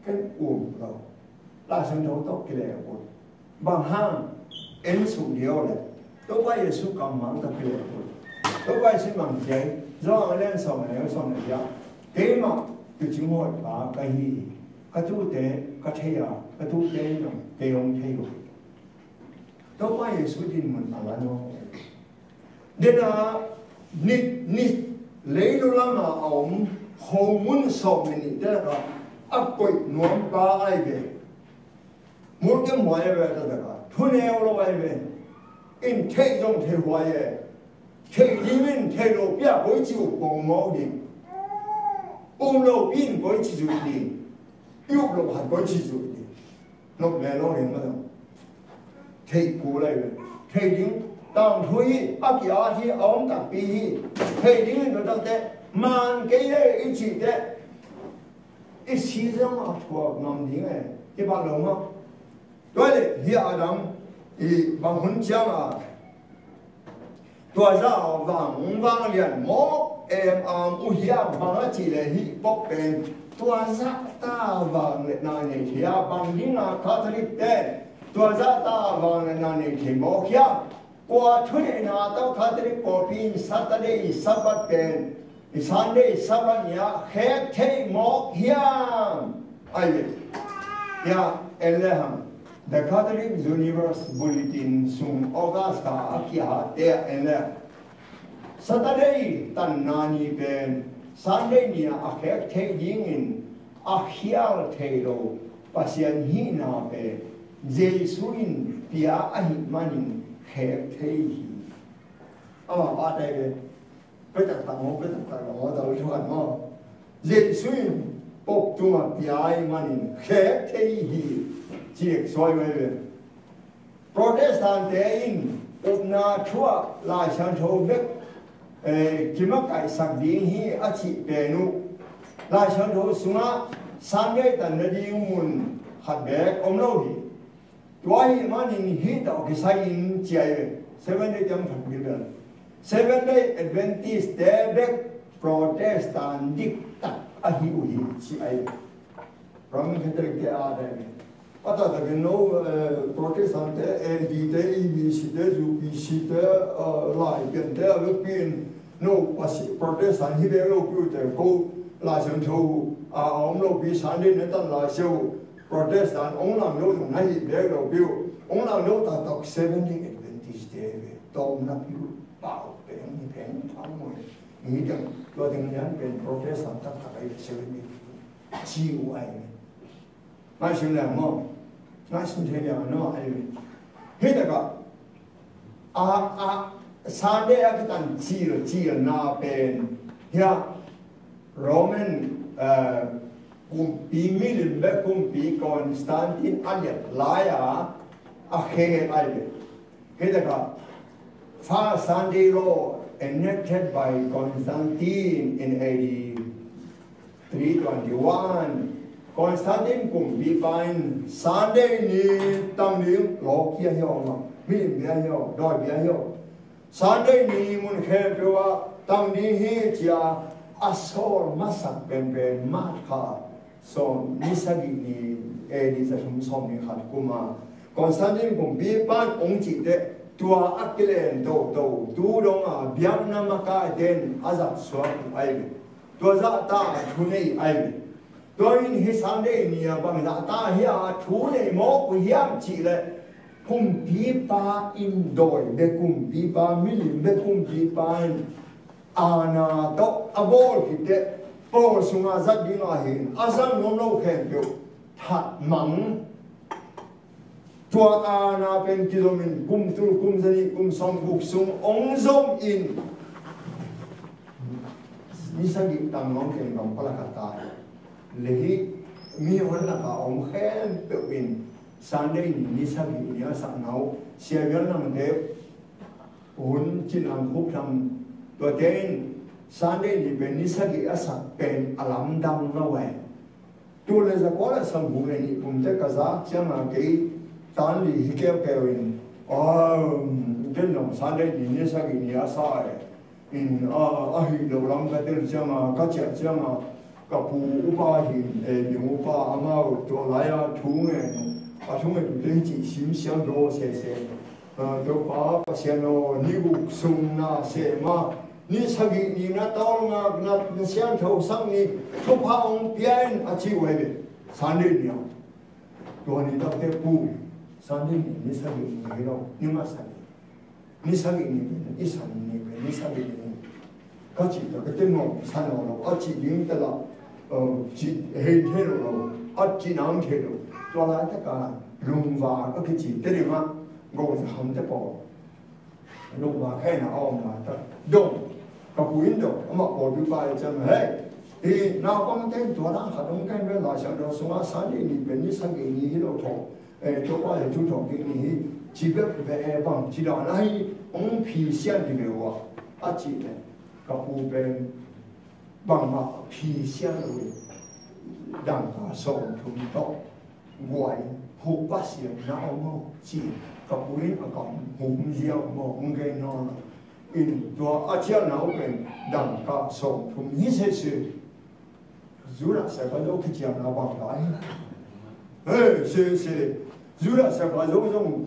Speaker 2: cái rồi la sân thấu tóc cái lệ của bằng hang em sụn điệu này tôi quay về suốt cầm mắm tập cái lệ của tôi quay xin bằng giấy do người lên sòng này ra thế mà từ chứng hội và cái gì cái tu tế cái thầy à cái tu tế nó cái ông thầy của tôi quay về suốt दिन mình là nó nên là nít lấy nó lắm mà ông hồ muốn sòng mình thế là áp quậy nuông ba ai về muốn cái mọi về đó là thu neo lo ai về in thầy trong thầy hoài thầy đi bên thầy lộ bia bối chịu bồng máu đi lộ pin bối chịu đi yêu lộ hạt bối chịu đi nó mẹ nó liền mà thầy cũ lại về thầy đứng当推阿吉阿提昂达比，嘿，你们都得慢给嘞一起的，一起上啊，错难听哎，一把龙嘛，对嘞，hier Adam，往混讲啊，多少往连毛乌鸦往那起来去北边，多少大往那里去啊，往你那卡特里的，多少大往那里去毛呀。qua thuê na tao khát đi bỏ pin Saturday Sabbath pen Sunday Sabbath ya khét thấy mọc hiam ai vậy ya elham the Catholic Universe Bulletin sum Augusta akia te ele Saturday tan nani pen Sunday nia a khét thấy dingin a hial thấy lo pasien hi na pe Jesuin pia ahi manin khép thấy ba đây cái tất cả mọi đầu cho anh mà dễ xuyên bốc tung mà bia mà nín khép thấy gì chỉ xoay về Protestant in upna chua la chan tho bek kima kai sak ding hi achi penu la chan tho sunga Sunday tan di mun hat bek omlo hi tuai manin hi ta ke sai in chiai 7 day jam phat bil 7 day Adventist de bek Protestant dik tak ahi uhi chi ai Roman Catholic de ade ata da no Protestant LD de IBC de UBC de lai gen de European no was Protestant hi de lo pu de ko la chen tho ông lo bi san de ne tan la show Protestant ông làm lo thong nai de lo pu ông làm lo ta tok 7 day Adventist de tom na pu bao pen thang mo nghĩ rằng tôi từng nhắn về Protestant tất cả cái sự này chiều ai mai xin làm mong mai xin thế nào nó ai hết được sáng đây cái tận chiều na bên ya Roman cùng bị Milan với cùng bị Constantine anh lại khe ai hết được Far Sunday law enacted by Constantine in AD 321. Constantine cũng bị ban Sunday ni tam liêng lo kia hiểu mà, mình biết hiểu, đòi biết hiểu. Sunday ni muốn khéo cho tam liêng hi chia asol masak ben mat kha so nisagi ni AD sa sum ni khat kuma. Constantine cũng bị ban ông chỉ de tua akilen do tu dong biam namaka den azat swam ai tua za ta thunei ai tua in hi Sunday ni bang za ta hi thu nei mo ku hiam chi le kum pi pa in doi be kum pi pa milim be kum pi pa ana to abol kite po sunga zat dinga hin azam nom lo khen pyo that mang tua na pen kilomin kum tu kum zani kum som buk sum ong zom in nisagi tam long ken dong pala kata lehi mi hon la ka ong khen pe win Sunday ni nisagi ni sa nau sia gal nam de un chin ang khuk tham tua den Sunday ni ben nisagi asa pen alam dam na we tu le za ko la sam bu ni kum te ka za chama ke tan li hi keo keo in den nong san de ni sa gi ni asa in hi lo lam ka del chama ka cha chama ka pu upa hi ni upa ama to la ya thu nge thu nge du de ji sim xiang do se do pa xian no ni bu sung na se ma ni sa gi ni na taw na xiang thau sang ni thu pa ong pian a chi we de san de ni to ni ta te pu Sunday ni sagi ni lo ni ma sagi ni sagi ni isan ni sagi ni ka chi ta ke no san lo a chi ling ta la chi he the lo a chi nang the lo to la ta ka lung wa ka ke chi te ni ma go sa ham te po lung wa khai na om ma ta dong ka puin do ma ko bi ba cha ma he na ko ten to la ha dong kai me la sha do so ma Sunday ni ben ni sagi ni lo to cho qua là chú trọng cái này chỉ biết về bằng chỉ đạo này ông phi xiên thì đều à chỉ này các bộ bên bằng mà phi xiên rồi đằng cả sầu thùng to ngoài hộp bát xiên nào mà chỉ các bộ bên ở còn hùng diêu mà ông cái nó in tua à chỉ nào bên đằng cả sầu thùng như thế sự dù là sẽ có lúc cái chuyện nào bằng lại sẽ dù là sẽ có dấu trong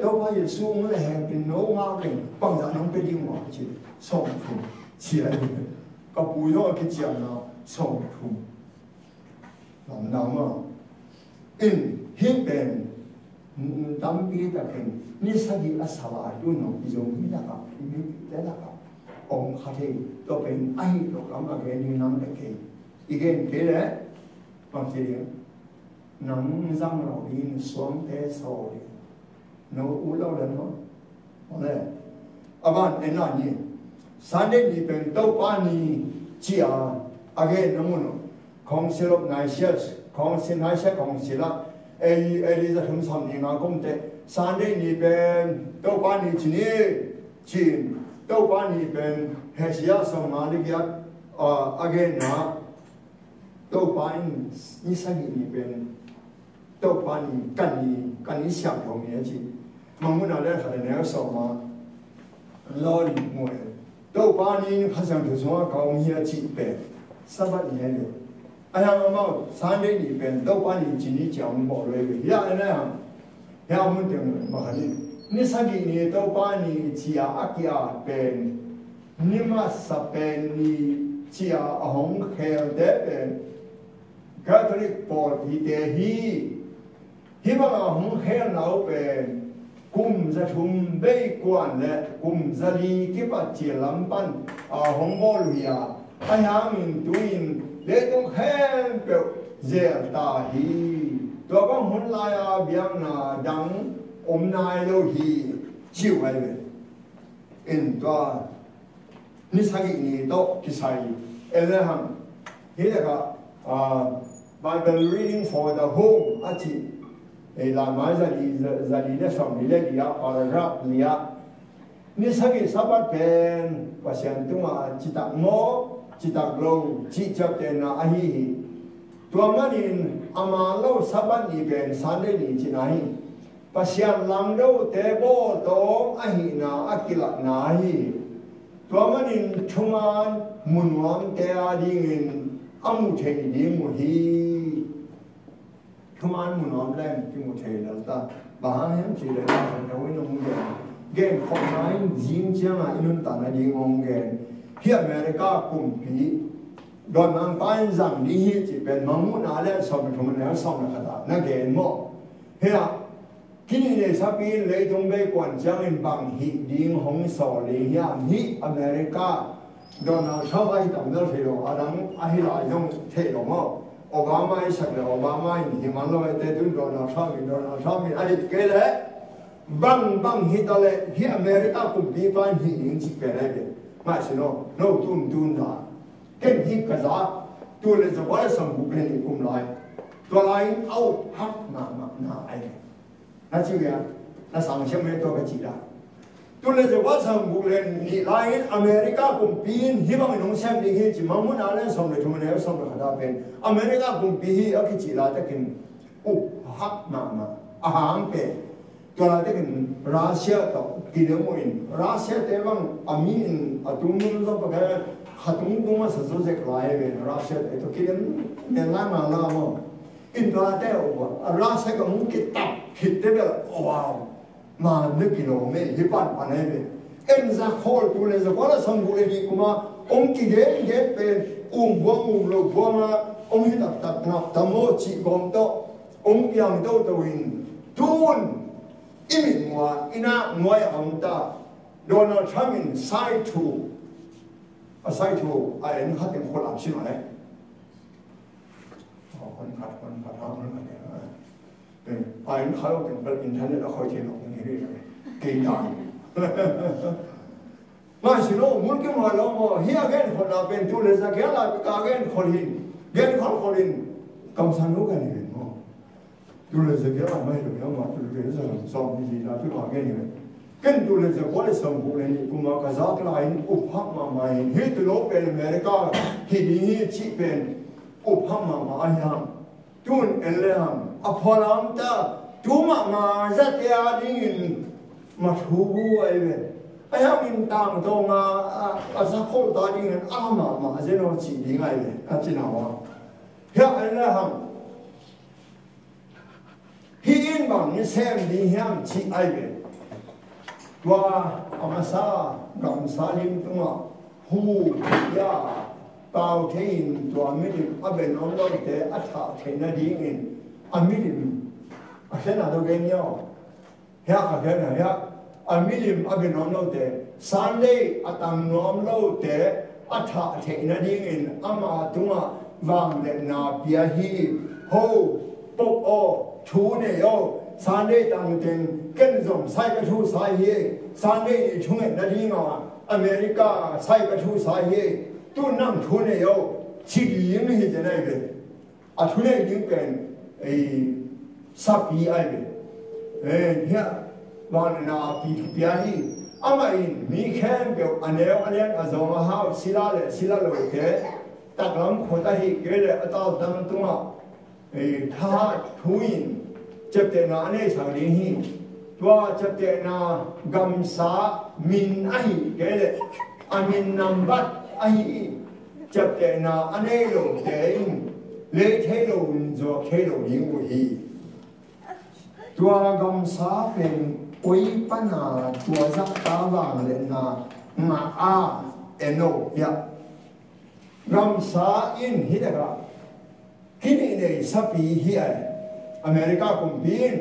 Speaker 2: đâu phải Giêsu mới là hàng tiền nấu ngon này bằng giá nông cái gì mà chỉ sống thùng chỉ là cái bùi đó cái chuyện nào sống thùng làm nào mà in hiện bên đam bi ta khen ni sa di asala tu no izong mi la ka mi te la ka ông khate to bên ai lo lắm là cái ni nam cái igen thế đấy bằng thế nắng răng rồi đi xuống thế rồi nó u lâu lần nữa này bạn em nói gì sáng đến đi bên đâu qua đi chia again nó muốn không sẽ lúc ngày sẽ không sẽ ngày sẽ không sẽ là ai đi ra thùng sắm đi ngã công tế Sunday ni ben to pa ni chini chin to pa ni ben hesia Somalia again na to pa ni sagi ni ben to pa ni kan ni xiang yong ni chi mang na le ha ne so ma lo ni mo to pa ni ha sang tu so ka ong hi chi ben sabat ni le ai ma Sunday ni ben to pa ni chini chang mo le ya na ya mun te ma ha ni sagi ni to pa ni chia akia ben ni ma sa ben ni chia ahong khel de ben Catholic Paul hi te hi ba ahong khel nau ben kum za thum bei kwan le kum za li ki pa chi lam pan ahong bol ya ai ha min tuin le tong khel pe zer ta hi to ba hun la ya biang na dang nai lo hi chiu ai le in to ni sagi ni to ki sai ele ham hi da ka Bible reading for the home achi e la ma za li le som li le dia paragraph lia ni sagi sabat pen pasien tu ma cita mo cita glow chi chap te na ahi tua manin amalo sabat ni pen Sunday ni chinai pasien lang do te bo tong ahi na akila na hi tua manin chuman munwam te adingin amu thei di mu hi chuman munwam lem ki mu thei dal ta ba hem chi le na na wi no mu gen khom nai jing chiang a inun ta na ding ong gen hi America kum pi don mang pan zang ni hi chi pen mang mu na le som thum na som na kha na gen mo he kini ne sapi le dong be kwan chang in bang hi ding hong so le ya hi America Donald Trump ai tam no thelo adang ai la yong thelo mo Obama ai sak le Obama in himan lo te tu Donald Trump ai ke le bang hi ta le hi America kum pi pan hi ning chi pe le ke ma si no tun da ken hi ka za tu le zo wa sam bu pen ni kum lai to lai au hak ma na ai na chi ya na sang xiang me to ka chi da tu le zo wa sam bu le ni lai America kum pin hi bang nong sam ni hi chi ma mu na le som le thum ne som le da pen America kum pi hi a ki chi la ta kin u hak ma a hang pe to la ta kin Russia to ki de mo in Russia te bang amin atum nu zo pa ka hatung tu ma sa zo je klai ve Russia to ki den ne la ma la mo in to la te o Russia ka mu ki tap hit te be wow ma ne ki lo me hi pan pa ne be en za khol tu le zo wala sam bu le di kuma ong ki ge pe bo lo bo ma ong hi tap ta mo chi gom to ong yang to to win tun imin wa ina ngoy ang ta Donald Trump in side to ai en hat en khol am sin ale kon khat ha mon ma ne ai en khalo ken bal internet a khoi the no ni ri ke da ma si no mun ke mo lo mo hi again khol na pen tu le sa ke la ka again khol hin gen khol hin kam san no ka ni mo tu le sa ke la mai lo ma tu le sa so ni la tu ha ge ni ken tu le sa ko le sam bu le ni kuma ka za ka in up ha ma mai hi tu lo pe America hi ni chi pen up ha ma ya tun en le ham a pholam ta tu ma za te a ding ma thu bu ai ve ai ha min tang to nga a za khol ta ding a ma ze no chi ding ai ve a chi na wa ya en le ham hi in bang ni sem ding hiam chi ai ve Tua amasa gam salim tuma hu ya tao thein tua milim aben on lo te atha thena ding in amilim asena do genyo ya ka gena ya amilim aben on lo te Sunday atang nom lo te atha thena ding in ama tuma wang le na pia hi ho pop o thu ne yo Sunday tang ten ken zom sai ka thu sai hi Sunday ni chung na ri ma America sai ka thu sai hi tu nam thu ne yo chi ying hi de nai ge a thu ne ying pen e sa pi ai ge here one na piahi amain mi khem pe anel alian azong ha sila lo ke taklam khota hi ke le atal dam tunga tha thuin chapte na ne sangli hi tua chapte na gamsa min ahi ke le amin nambat ahi chapte na ane lo te le the lo zo ke lo ling hi tua gamsa pen oi pana tua za ta wang le na ma a eno ya gamsa in hi daga kini ne sapi hi ai America kum bin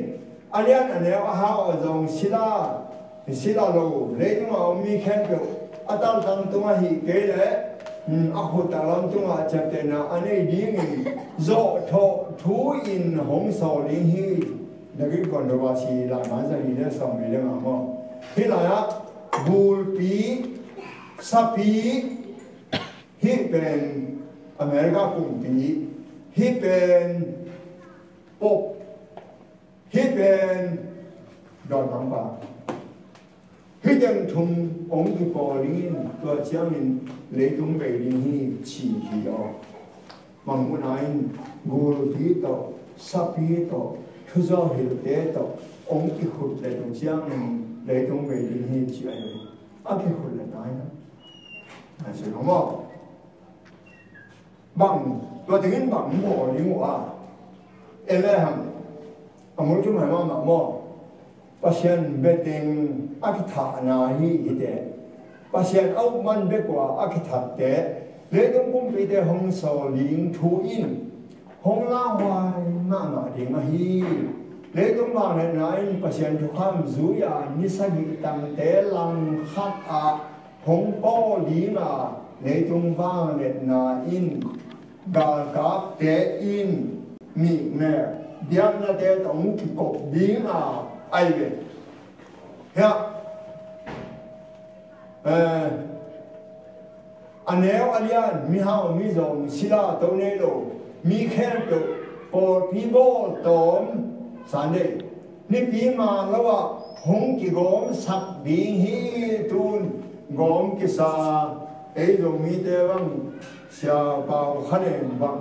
Speaker 2: alian ane ha ozong sila lo le ma mi khen pe atal dang tunga hi ke le a ho ta lam tunga chapte na ane ding zo tho thu in hong so ling hi dagi kon do wa si la ma sa ni le som le ma mo hi la ya bul pi sapi hi ben America kum pi hi ben pop hi ben don bang ba hi dang thum ong ki po ling to chiang in le tung bei ling hi chi hi yo mang mu nai gul pi to sapi to thu zo hil te to ong ki khut le tung chiang in le tung bei ling hi chi ai a ki khut le nai na ai se no mo bang to ting bang mo ling wa ele ham amul chu mai ma mo pasien betting akitha na hi ide pasien au man be kwa akitha te le dum kum pi de hong so ling thu in hong la hwai na ding a hi le dum ma ne na in pasien thu kham zu ya ni sa gi tam te lang khat a hong po li ma le dum ba ne na in gal ka te in mi me biang na te tong ki kop ding a ai về ha anel alian mi hao mi zong sila to ne lo mi khen to por pi bo tom san de ni pi ma lo wa hong ki gom sak ding hi tun gom ki sa ei lo mi te wang sia bao khanen bang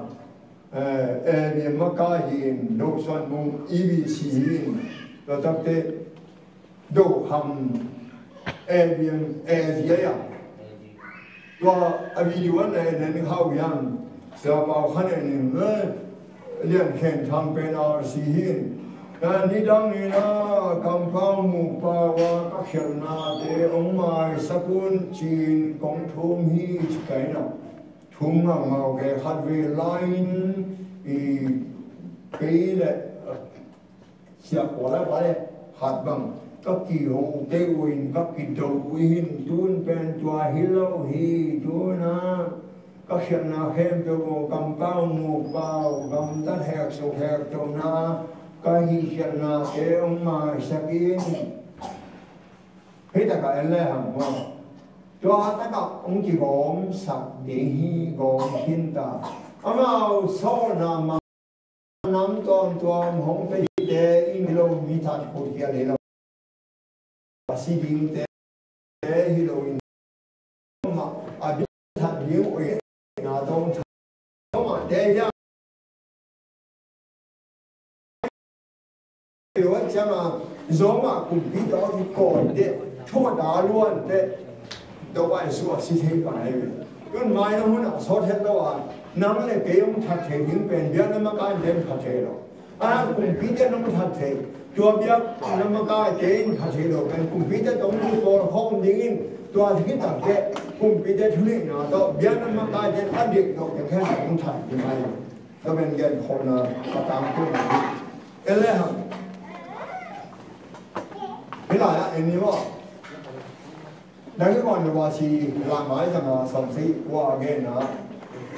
Speaker 2: ni ma ka hin do son mung ibi si hin lo tak te do ham evian ya lo avi di wan ne ne hao yang sa bao khanen ne lian khen thang pe na si hin ni dang ni na kam pao mu pa wa ka khel na de ong mai sakun chin kong thum hi chikai na thum ma ngau ke hat ve line i pe le sia ko la ba le hat bang các kỳ hồng tây quỳnh các kỳ đầu quỳnh tuôn pen chùa hello hi chú na các hiện na khem cho cô cầm bao mù bao cầm tất hẹp sầu hẹp cho na cái hi hiện na cái ông mà sakin hết tất cả anh lẽ hàng hoa cho tất cả ông chỉ gom sạch để hi gom thiên ta ông nào sau nào mà nắm toàn hồng tây để in lô mi thật của kia để làm si ding te hi lo in ma a bi tha liu oi na dong tha ma de ya yo cha ma zo ma ku bi do ki ko de cho da luan de do wa su a si the ka ai yun mai na hun a so the do a nam le ke yong tha the ding pen bia na ma ka den tha the lo a ku bi de nam tha theตัวเบียบน้ำมันก็เจนขาเชโดเป็นกลุ่มพิจารณาตรงนี้ตัวห้องดิ้งตัวที่ต่างแค่กลุ่มพิจารณาทุเรศนะตัวเบียบน้ำมันก็เจนอันเด็กตัวแค่ของไทยยังไงก็เป็นเงินคนนะก็ตามตัวนี้เอเลยครับไม่ได้อะอันนี้ว่าดังที่ก่อนว่าชีหลากหลายจังหวะสมศรีว่าเงินนะ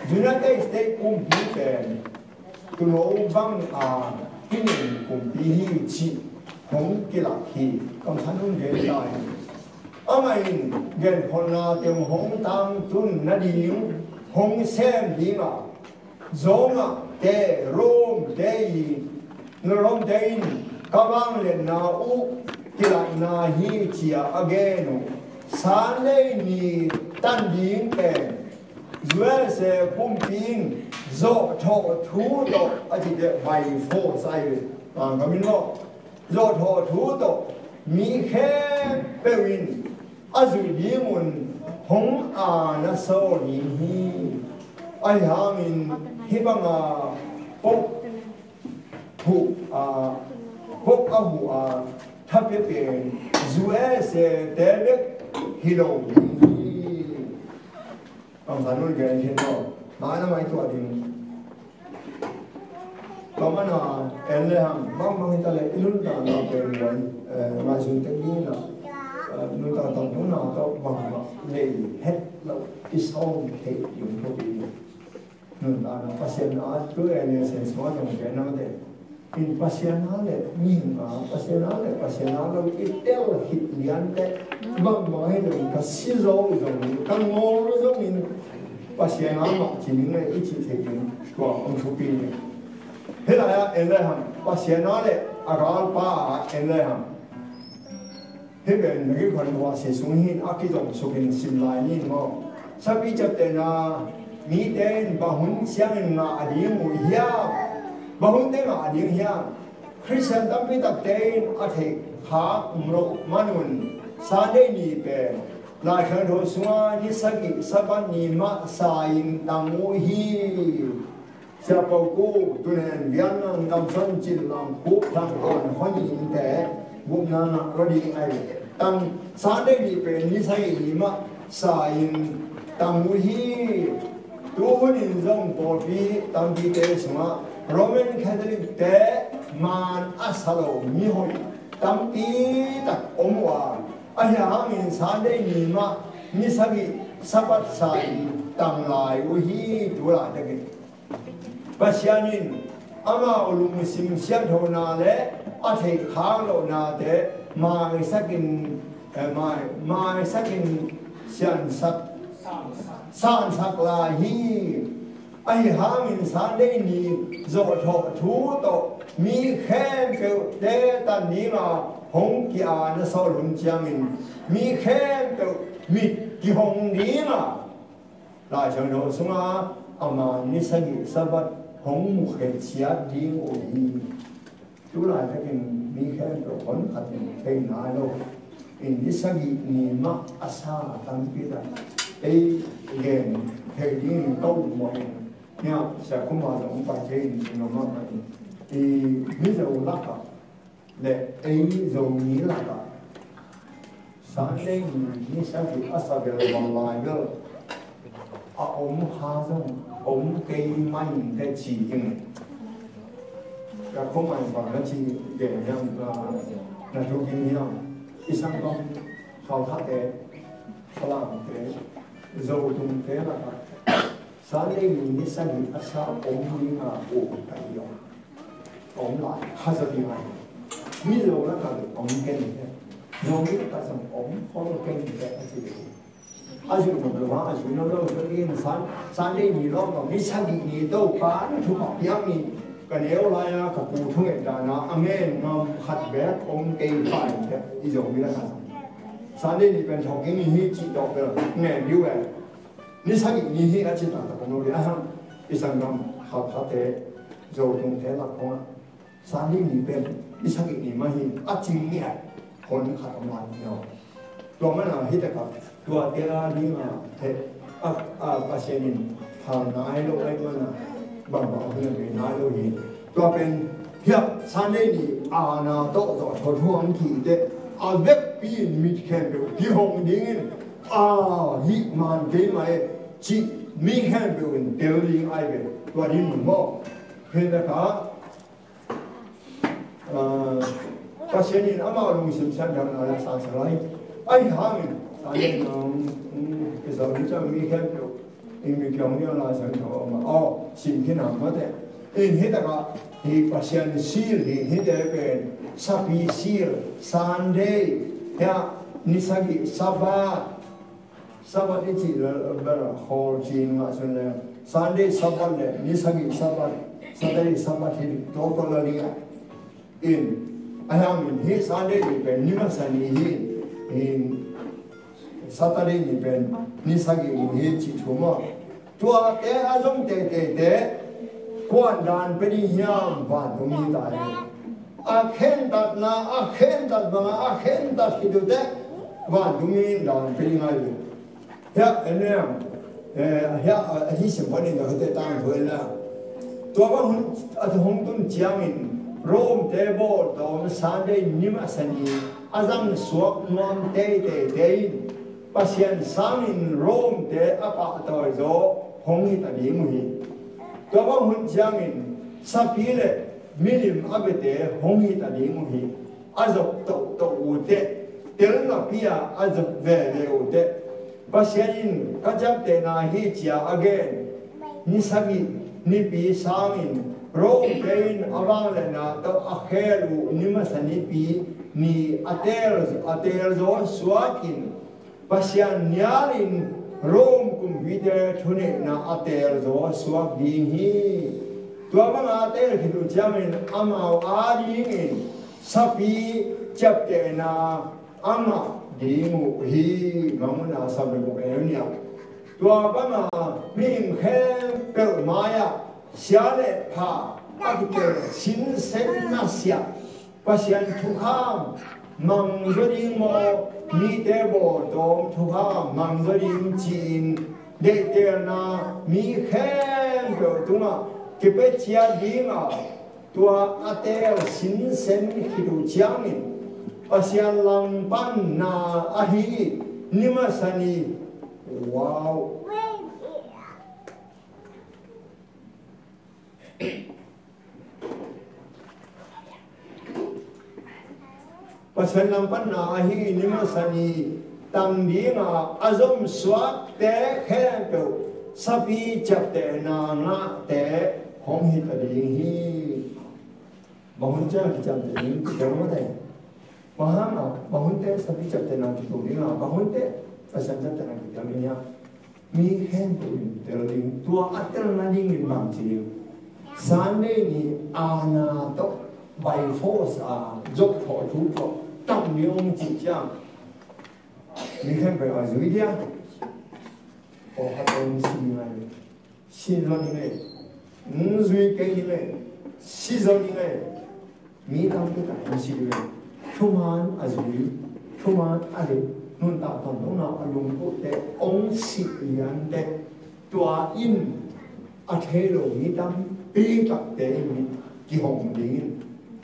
Speaker 2: ยูไนเต็ดสเตทกลุ่มพิจารณาตัวโน้บังที่หนึ่งกลุ่มปีที่ชีของกีฬาที่กำพันธ์เดินได้เอาไงเดินคนนาเตรียมหงตังตุนนาดีงหงเซมดีมาโจงะเตโรมเตยนรมเตย kabang le na u kila na hi chia again san nei ni tan ding pe zue se pum ping zo tho thu do a chi de bai fo sai ga min lo zo tho thu do mi khe pe win a zu di mun hong a na so ni hi ai ha min hi bang a pok hu a pok a hu a thap pe pe zue se de le hi lo ni ông ta nói cái chuyện đó mà nó mấy tuổi thì có mà nó em lấy hàng mong ta lấy luôn ta nó về rồi mà dùng tiếng gì nó người ta tổng thống nào có bằng lấy hết là cái sau thì dùng không bị người ta nó phát hiện nó cứ em sẽ xóa trong cái nó để in phát hiện nó để nhìn mà phát hiện nó là cái tiêu hít liền đấy bằng mọi đường cái xí dầu rồi cái ngô nó giống mình phát hiện nó mà chỉ những cái ít chỉ thể hiện của ông chủ pin thế là em đây hả phát hiện nó đấy à cái ba em đây hả thế bên cái phần hoa sẽ xuống hin à cái dòng số hình sim lại nhìn mà sau khi chấp nhận là mỹ tên bà hun sang là đi mùi hiệp bà hun tên là đi hiệp Christian tâm với tập tên ở thể khá mộ manun sa đây nhị bè lại khởi đầu xuống như sa kỵ sa ban nhị ma sa in tăng mùi hi sa bầu cô tu nên viên năng năm xuân chín lòng cúp thằng còn hoa nhìn thế bụng năng rồi đi ai tăng sa đây nhị bè như sa kỵ nhị ma sa in tăng mùi hi tu hun in dòng bồ vi tăng vi tế xuống Roman Catholic tế man asalo mi hoi tam pi tak omwa ahya min san de ni ma mi sagi sabat sai tam lai u hi tu la de ke pasyanin ama ulum sim siam tho na le a thei khang lo na de mai sakin mai sakin sian sak san sak la hi ai ha min san de ni zo tho thu to mi khen kêu để ta ní mà hong kia nó sau lùn chiang mình mi khen kêu mi ki hong ní mà lại chẳng độ xuống à mà ní sang gì sao vậy hong một cái chia đi ngồi đi chú lại cái mi khen kêu hong thật cái nào đâu in ní sang gì ní mà asa tăng kia là ấy game thì đi câu mọi nha sẽ có mà ông phải chơi nó mà thì bây giờ lắc à để ấy rồi nghĩ là cả sáng nay như sáng thì asa về bằng lại đó ông hà xong ông cây mạnh cái chỉ nhưng cả không mạnh bằng cái chỉ để rằng là trong kinh nghiệm cái sáng đó họ thắt thế họ làm thế dầu tung thế là sáng nay như sáng thì asa ông đi mà ổn cái gì ông lại khá là nhiều này ví dụ là ông kênh rồi biết là ông có kênh để gì ai dùng một cái hóa ai dùng nó đâu cho nên sáng đây nhiều lắm còn cái sáng đi nhiều đâu phá nó thu học giám mình cái nếu lại là các cụ thông nghiệp là nó anh em nó hạt bé ông cây phải ví dụ như là sáng đây thì bên học cái gì chỉ đọc được nghe điều này nếu sáng đi nhiều thì chỉ là tập nó để ham cái sáng năm học học thế rồi cũng thế là không sáng đi nhiều bên đi sáng đi nhiều mà hi chính nghĩaคนขัดกำลังเนาะตัวมันอ่ะที่แต่กับตัวเดียร์นี่มาเทปัจเจนินทางนายโลกไอ้มันอ่ะบางเรื่องเป็นนายโลกนี้ตัวเป็นเพียบสันได้ดีอาณาโตต่อทอท่วงขี่เด็กเว็บปีนมิดแคมเปลที่ห้องดิ้งฮิมันเกมไอ้จีมีแคมเปลเป็นเดลิงไอ้เป็นตัวนี้มันบอกเห็นแต่กับปัจจุบันอามาลงสิบชั้นอย่างนั้นสามสลายไอ้ห่างตอนนี้คือเราจะมีแค่เดียวมีเพียงเดียวเราจะทำมาสิ่งที่นำมาแต่เห็นแต่ก็ที่ปัจจุบันซีลเห็นแต่เป็นสัปดาห์ซีลซันเดย์เนี่ยนิสัยสัปดาห์ที่จีนแบบฮอลจีนมาส่วนใหญ่ซันเดย์สัปดาห์เนี่ยนิสัยสัปดาห์ที่โตโตเลยอิน ayam ini Sunday ni pen ni masani in Saturday ni pen ni sagi ni cuma tua azom te kuan dan pedi hiam ban dumi tai akhen dat banga akhen dat hidu te ban dumi dan pedi ngai ya enem ya hi sempani da hote tang thoela tua ba hun hong tun chiangin Rome table dom Sunday nima sani azam suak nom te pasien samin Rome te apa to zo hongi ta di muhi to ba hun jamin sapile milim abete hongi ta di muhi azok to ute tel na pia azok ve ute pasien kajap te na hi chia again ni sabi ni pi samin Rome pain awang lena to akhelu nimasani pi ni atel zo swakin pasian nyalin Rome kumvide thune na atel zo swak ding hi tua bang atel khidu jamin amau adingin sapi chapte na ama dingu hi ngamuna sabu emnia tua bang ming khem pel maya Siale pa agiter sin sen nasya pasien thukam mangzoding mo mi tebo dom thukam mangzoding chin de terna mi khem do tunga kepe chia dinga tua atel sin sen hidu chiangin pasien lang pan na ahi nimasani wow pasal nampan na ahi nimasani tang dinga azom swak te kheto sapi chapte na nga te hong hi ta ding hi bahun cha ki chapte ding ki terma dai mahama bahun te sapi chapte na ki tu dinga bahun te pasal chapte na ki taminya mi hen tu teling tua atel na ding in bang chi Sunday ni ana to by force dốc thọ chú thọ tâm niệm chỉ chăng mình xem phải ở dưới đi ở hạt ông xin lo như này dưới cái như này xin lo như này mi tâm cái cả xin như này không ăn ở dưới không ăn ở đây nun tạo thành nó nào ở lùng quốc tế ông xin liền tế tòa in ở thế rồi mi tâm bi tập tế mi kỳ hồng điện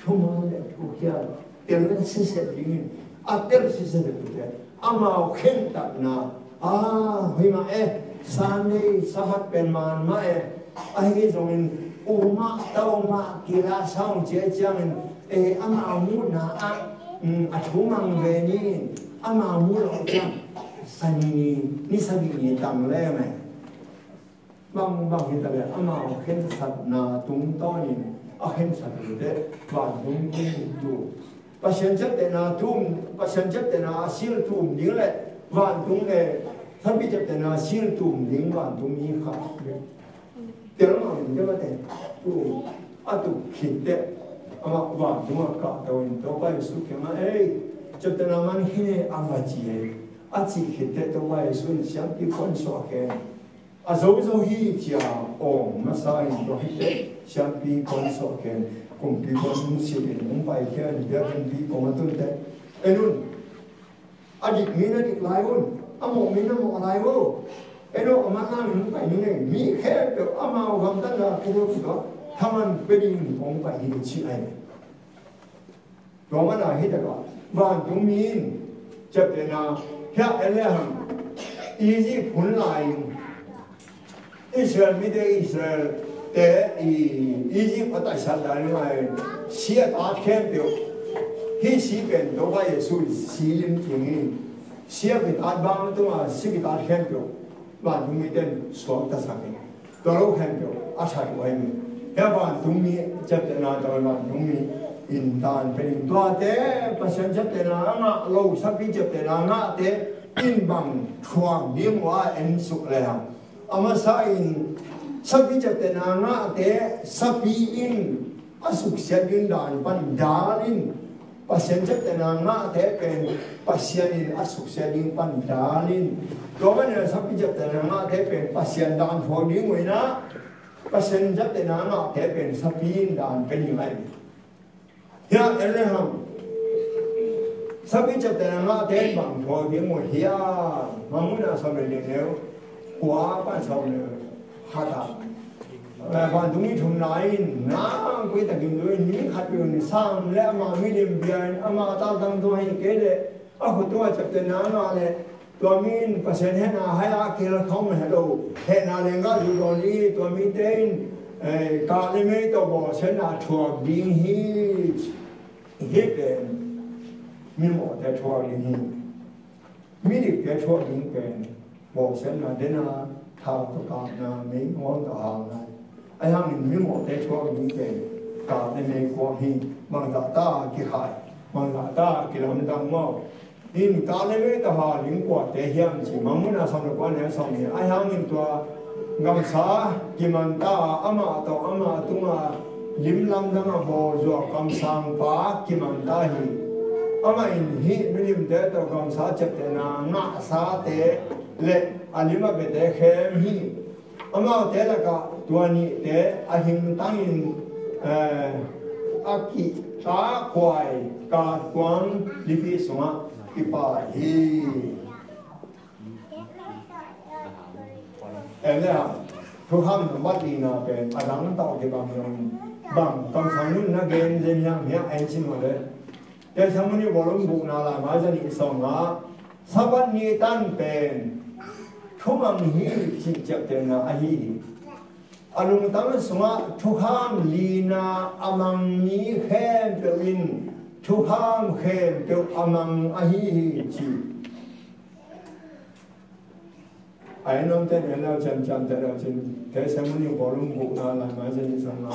Speaker 2: không ăn thu kia tiền lên xin sẽ điện tiền xin sẽ được amau khen tập na huy mà san đi sabat pen man mà ai cái giống uma tao mà kira sao chế chăng amau mu na thu mang về ni amau mu lo chăng san ni sabi ni tam le mày bang hiện tại amau khen sat na tung to ni khen sat được và đúng tu pasien chấp te na tum pasien chấp te na sil tum ding le van tung le than bi chấp te na sil tum ding van tum ni kha te lo ma ni ba te tu atu khit te ama van tum ka to in to ba su ke ma chấp te na man hine avaji chi khit te to ba su siam pi kon so ke zo hi chia ong ma sa in do hi te siam pi kon so ke cùng bị con siêu điện cũng phải kia thì biết bị con tuân thế, luôn, adik mina adik lain, amo mina mau lain, eno amanah mình phải như này, mi khe được amau gam tan là cái đó, thaman beding cũng phải hidup chi này, đó mà là hết rồi, và chúng mình chấp nhận là hiện elehan, easy phun lại, Israel mi đây Israel te Egypt ở sao đại ngoài xia ta khen biểu hi xí bên đó phải Giêsu xí linh tiếng xia cái ta bang đó mà xí cái ta khen biểu và chúng mình tên xuống ta sang cái đó khen biểu ở sai của em các bạn chúng mình chấp nhận là đó là chúng mình in tan bên đó thế pasien chấp nhận là ngã lâu sắp bị chấp nhận là ngã thế in bằng khoang điểm hóa en suk leh ama sa in sabi chấp te na nga te sabi in asuk siadin dan pan dalin pasien chấp tên ngã thế bên pasien in asuk xe đi pan đàn in đó mà nên sắp chấp tên ngã thế bên pasien đàn thôi đi người na pasien chấp tên ngã thế bên sắp in đàn bên như vậy hiện em này ham sắp chấp tên ngã thế bằng thôi đi người hiện mà muốn là sao mình nếu quá ban sau nữa hạt và đúng như chúng nói ná quý ta kinh đối những hạt đường sang lẽ mà mi điểm biển mà ta đang tôi hay cái đấy ở tôi chấp tên nó này tôi min và sen hết nào hay là kia không hết đâu hết nào nên có dù còn đi tôi mi tên cả đi mấy tôi bỏ sen nào thuộc điên hít đến mi một cái thuộc điên hít mi được cái thuộc điên bên bỏ sen nào đến nào thao tất cả nào mấy món cả hàng này ai hàng mình miếng một cái chỗ những cái cảในเมฆวหิบางตากี่หายบางตากี่ลำดังมั่งอินการในเมฆตาหาลิงกว่าแต่เฮียมสิมังมุนาสำนักวันเนี่ยสมัยไอ้hàng mìnhตัวกำสากี่มันตาอามาตัวอามาตัวมาลิมลำดังอ่ะบ่จวกกำสังปากี่มันตาหิอามาอินหิมิลิมเตตัวกำสาจับเตนางะสาเตเละอันนี้มาเป็นเตเข้มหิอามาเตละก็ตัวนี้เตอหิมตั้งอินอากิตาควายกาดกวางลิปิสงะกิปาฮีเนี่ยทุกคำวัดดีนะเป็นอาดังต่อที่บางเมืองบางคำสั่งนู้นนะเกณฑ์เจียงเมียไอ้ชินมาเลยแต่สมัยนี้วอลุ่มบุกนาลามาจะนี่ส่งมาสับวันนี้ตั้งเป็นทุกมันฮีจิตจับเต็มนะไอ้ฮีอารมณ์ตั้งสงะทุกคำลีนาอามังนี้เข้มเปวินทุกคำเข้มเปวอามังไอ้ฮีจีไอ้น้องเต้นเราจำแต่เราจนแต่สมัยนี้วอลุ่มบุกนาลามาจะนี่ส่งมา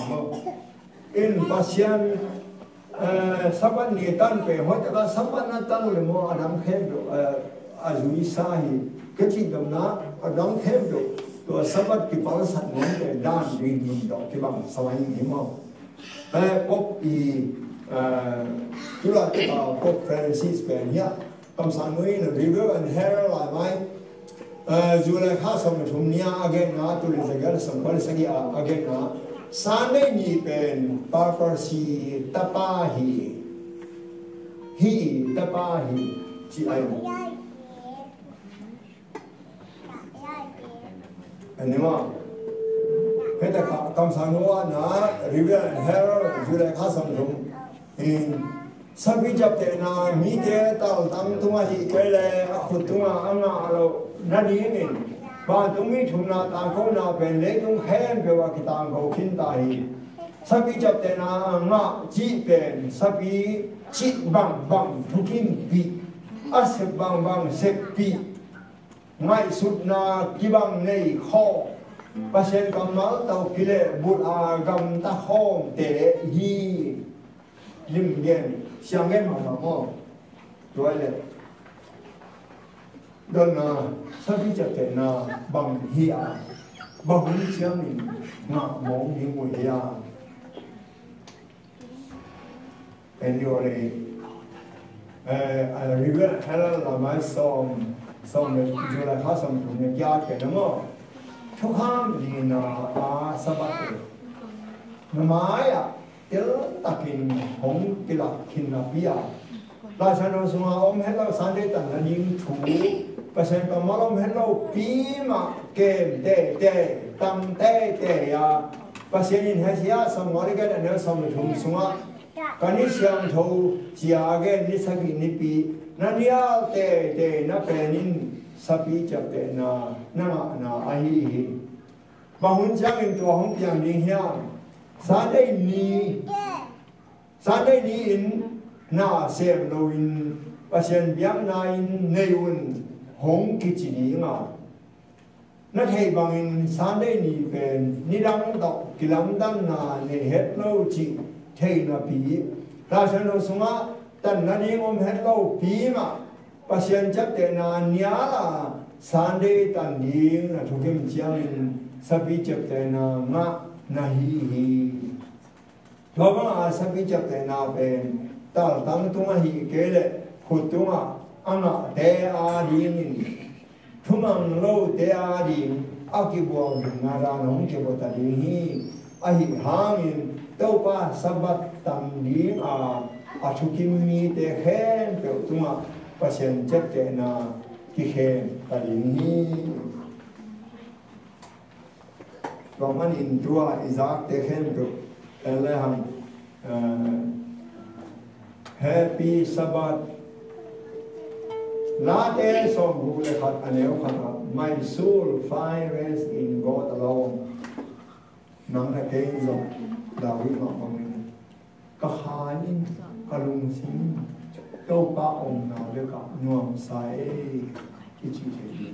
Speaker 2: อินปัสยันสับวันนี้ตั้งเป็นหัวใจสับวันนั้นตั้งเลยมั้งอารมณ์เข้มเปวอาจุยสาฮีก็ที่ดำน้าอารมณ์เข้มเปวตัวสับที่ปาสัตว์นั้นเป็นด้านดีดีดอกที่บางสมัยนี้มั้งพบอีจุฬาที่เราพบฟรานซิสเป็นเนี่ยคำสั่งนี้นะรีวิวอันเฮร์อะไรไหมจุฬาข้าสมัยทุ่มเนี่ยอาเกนนะตุลิสกัลสมัยสักยี่อาเกนนะสันนี้นี่เป็นปาร์ปาซีตาปาฮีตาปาฮีที่ไอ้อันนี้ว่าเพื่อจะคำสั่งว่านะรีวิวเฮโร่จุดข้าสมดุลสับวิจับเตนะมีเตตาตั้งตัวที่เกล้ขุดตัวอันนั้นเรานั่นเองบ้านตรงนี้ทุ่มนาต่างคนนาเป็นเล็กตรงแค่เปว่าคิดต่างเขาขินตายสับวิจับเตนะงะจีเป็นสับวิจิตบังทุกินปีอาเสบบังเสบปีไม่สุดนากิบังในข้อภาษากำมัลเตากิเลบุตรอากำตะข้อมเตะฮีลิมเย็นเสียงเงี้ยมาหน่อด้วยเลยดนนาสับิจัตเตนาบังฮีอาบังเสียงนี่งะมองหิมุยาเป็นอยู่เลยรีวิวให้เราละไม่ส่งเลยจุฬาข้าสมดุลเนี่ยยากแค่ไหนมั้งทุกคำลีนาอาสบัดเลยน้ำไม้อะเอลตะกินหงกิลักขินนาบิยาราชนสมาอมให้เราสันเดตันนันยิงถูเปอร์เซ็นต์ประมาณอมให้เราปีมาเกมเตะตั้มเตะยาเปอร์เซ็นต์ให้เสียสมองกันเนี่ยสมดุลสมากันนี่เสียงทูเสียเกนิสกินิปีนั่นยาเตะนับเป็นนินสับปีจับเตนาไอ้บางคนจังอินตัวของเพียงดิ้งเฮียสาได้นี้อินน่าเสียมโดยภาษาเบียงนายในวันหงกิจดีงานั่นให้บางอินสาได้นี้เป็นนิรันดร์กิลัมดันนาในเหตุโลจิเทนาปีราชนสมาตันนันยิงอมเหตุโลปีมาภาษาจับเตนาเนียละสันเดตันยิงนะทุกคนจังอินสับจับเตนางะนาฮีทว่าสับจับเตนาเป็น ta tăng tung hi kế lệ hụt tung anh te a đi thum ang lâu te a đi aki buông ngà ra nông ke bota đi hi a hi hangin tâu pa sabat tam đi a chukim mi te khen pe tung pasien chep te na ki khen ta đi hi vòng anh in tua Isaac te khen pe ele ham Happy Sabbath. Not as of who my soul find rest in God alone. Nang na keng zo David ma pangin. Kahanin kalungsin. Tâu pa ông nào để cả nuông sai cái chi thế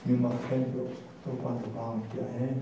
Speaker 2: nhưng mà khen được tâu pa được bao nhiêu hết.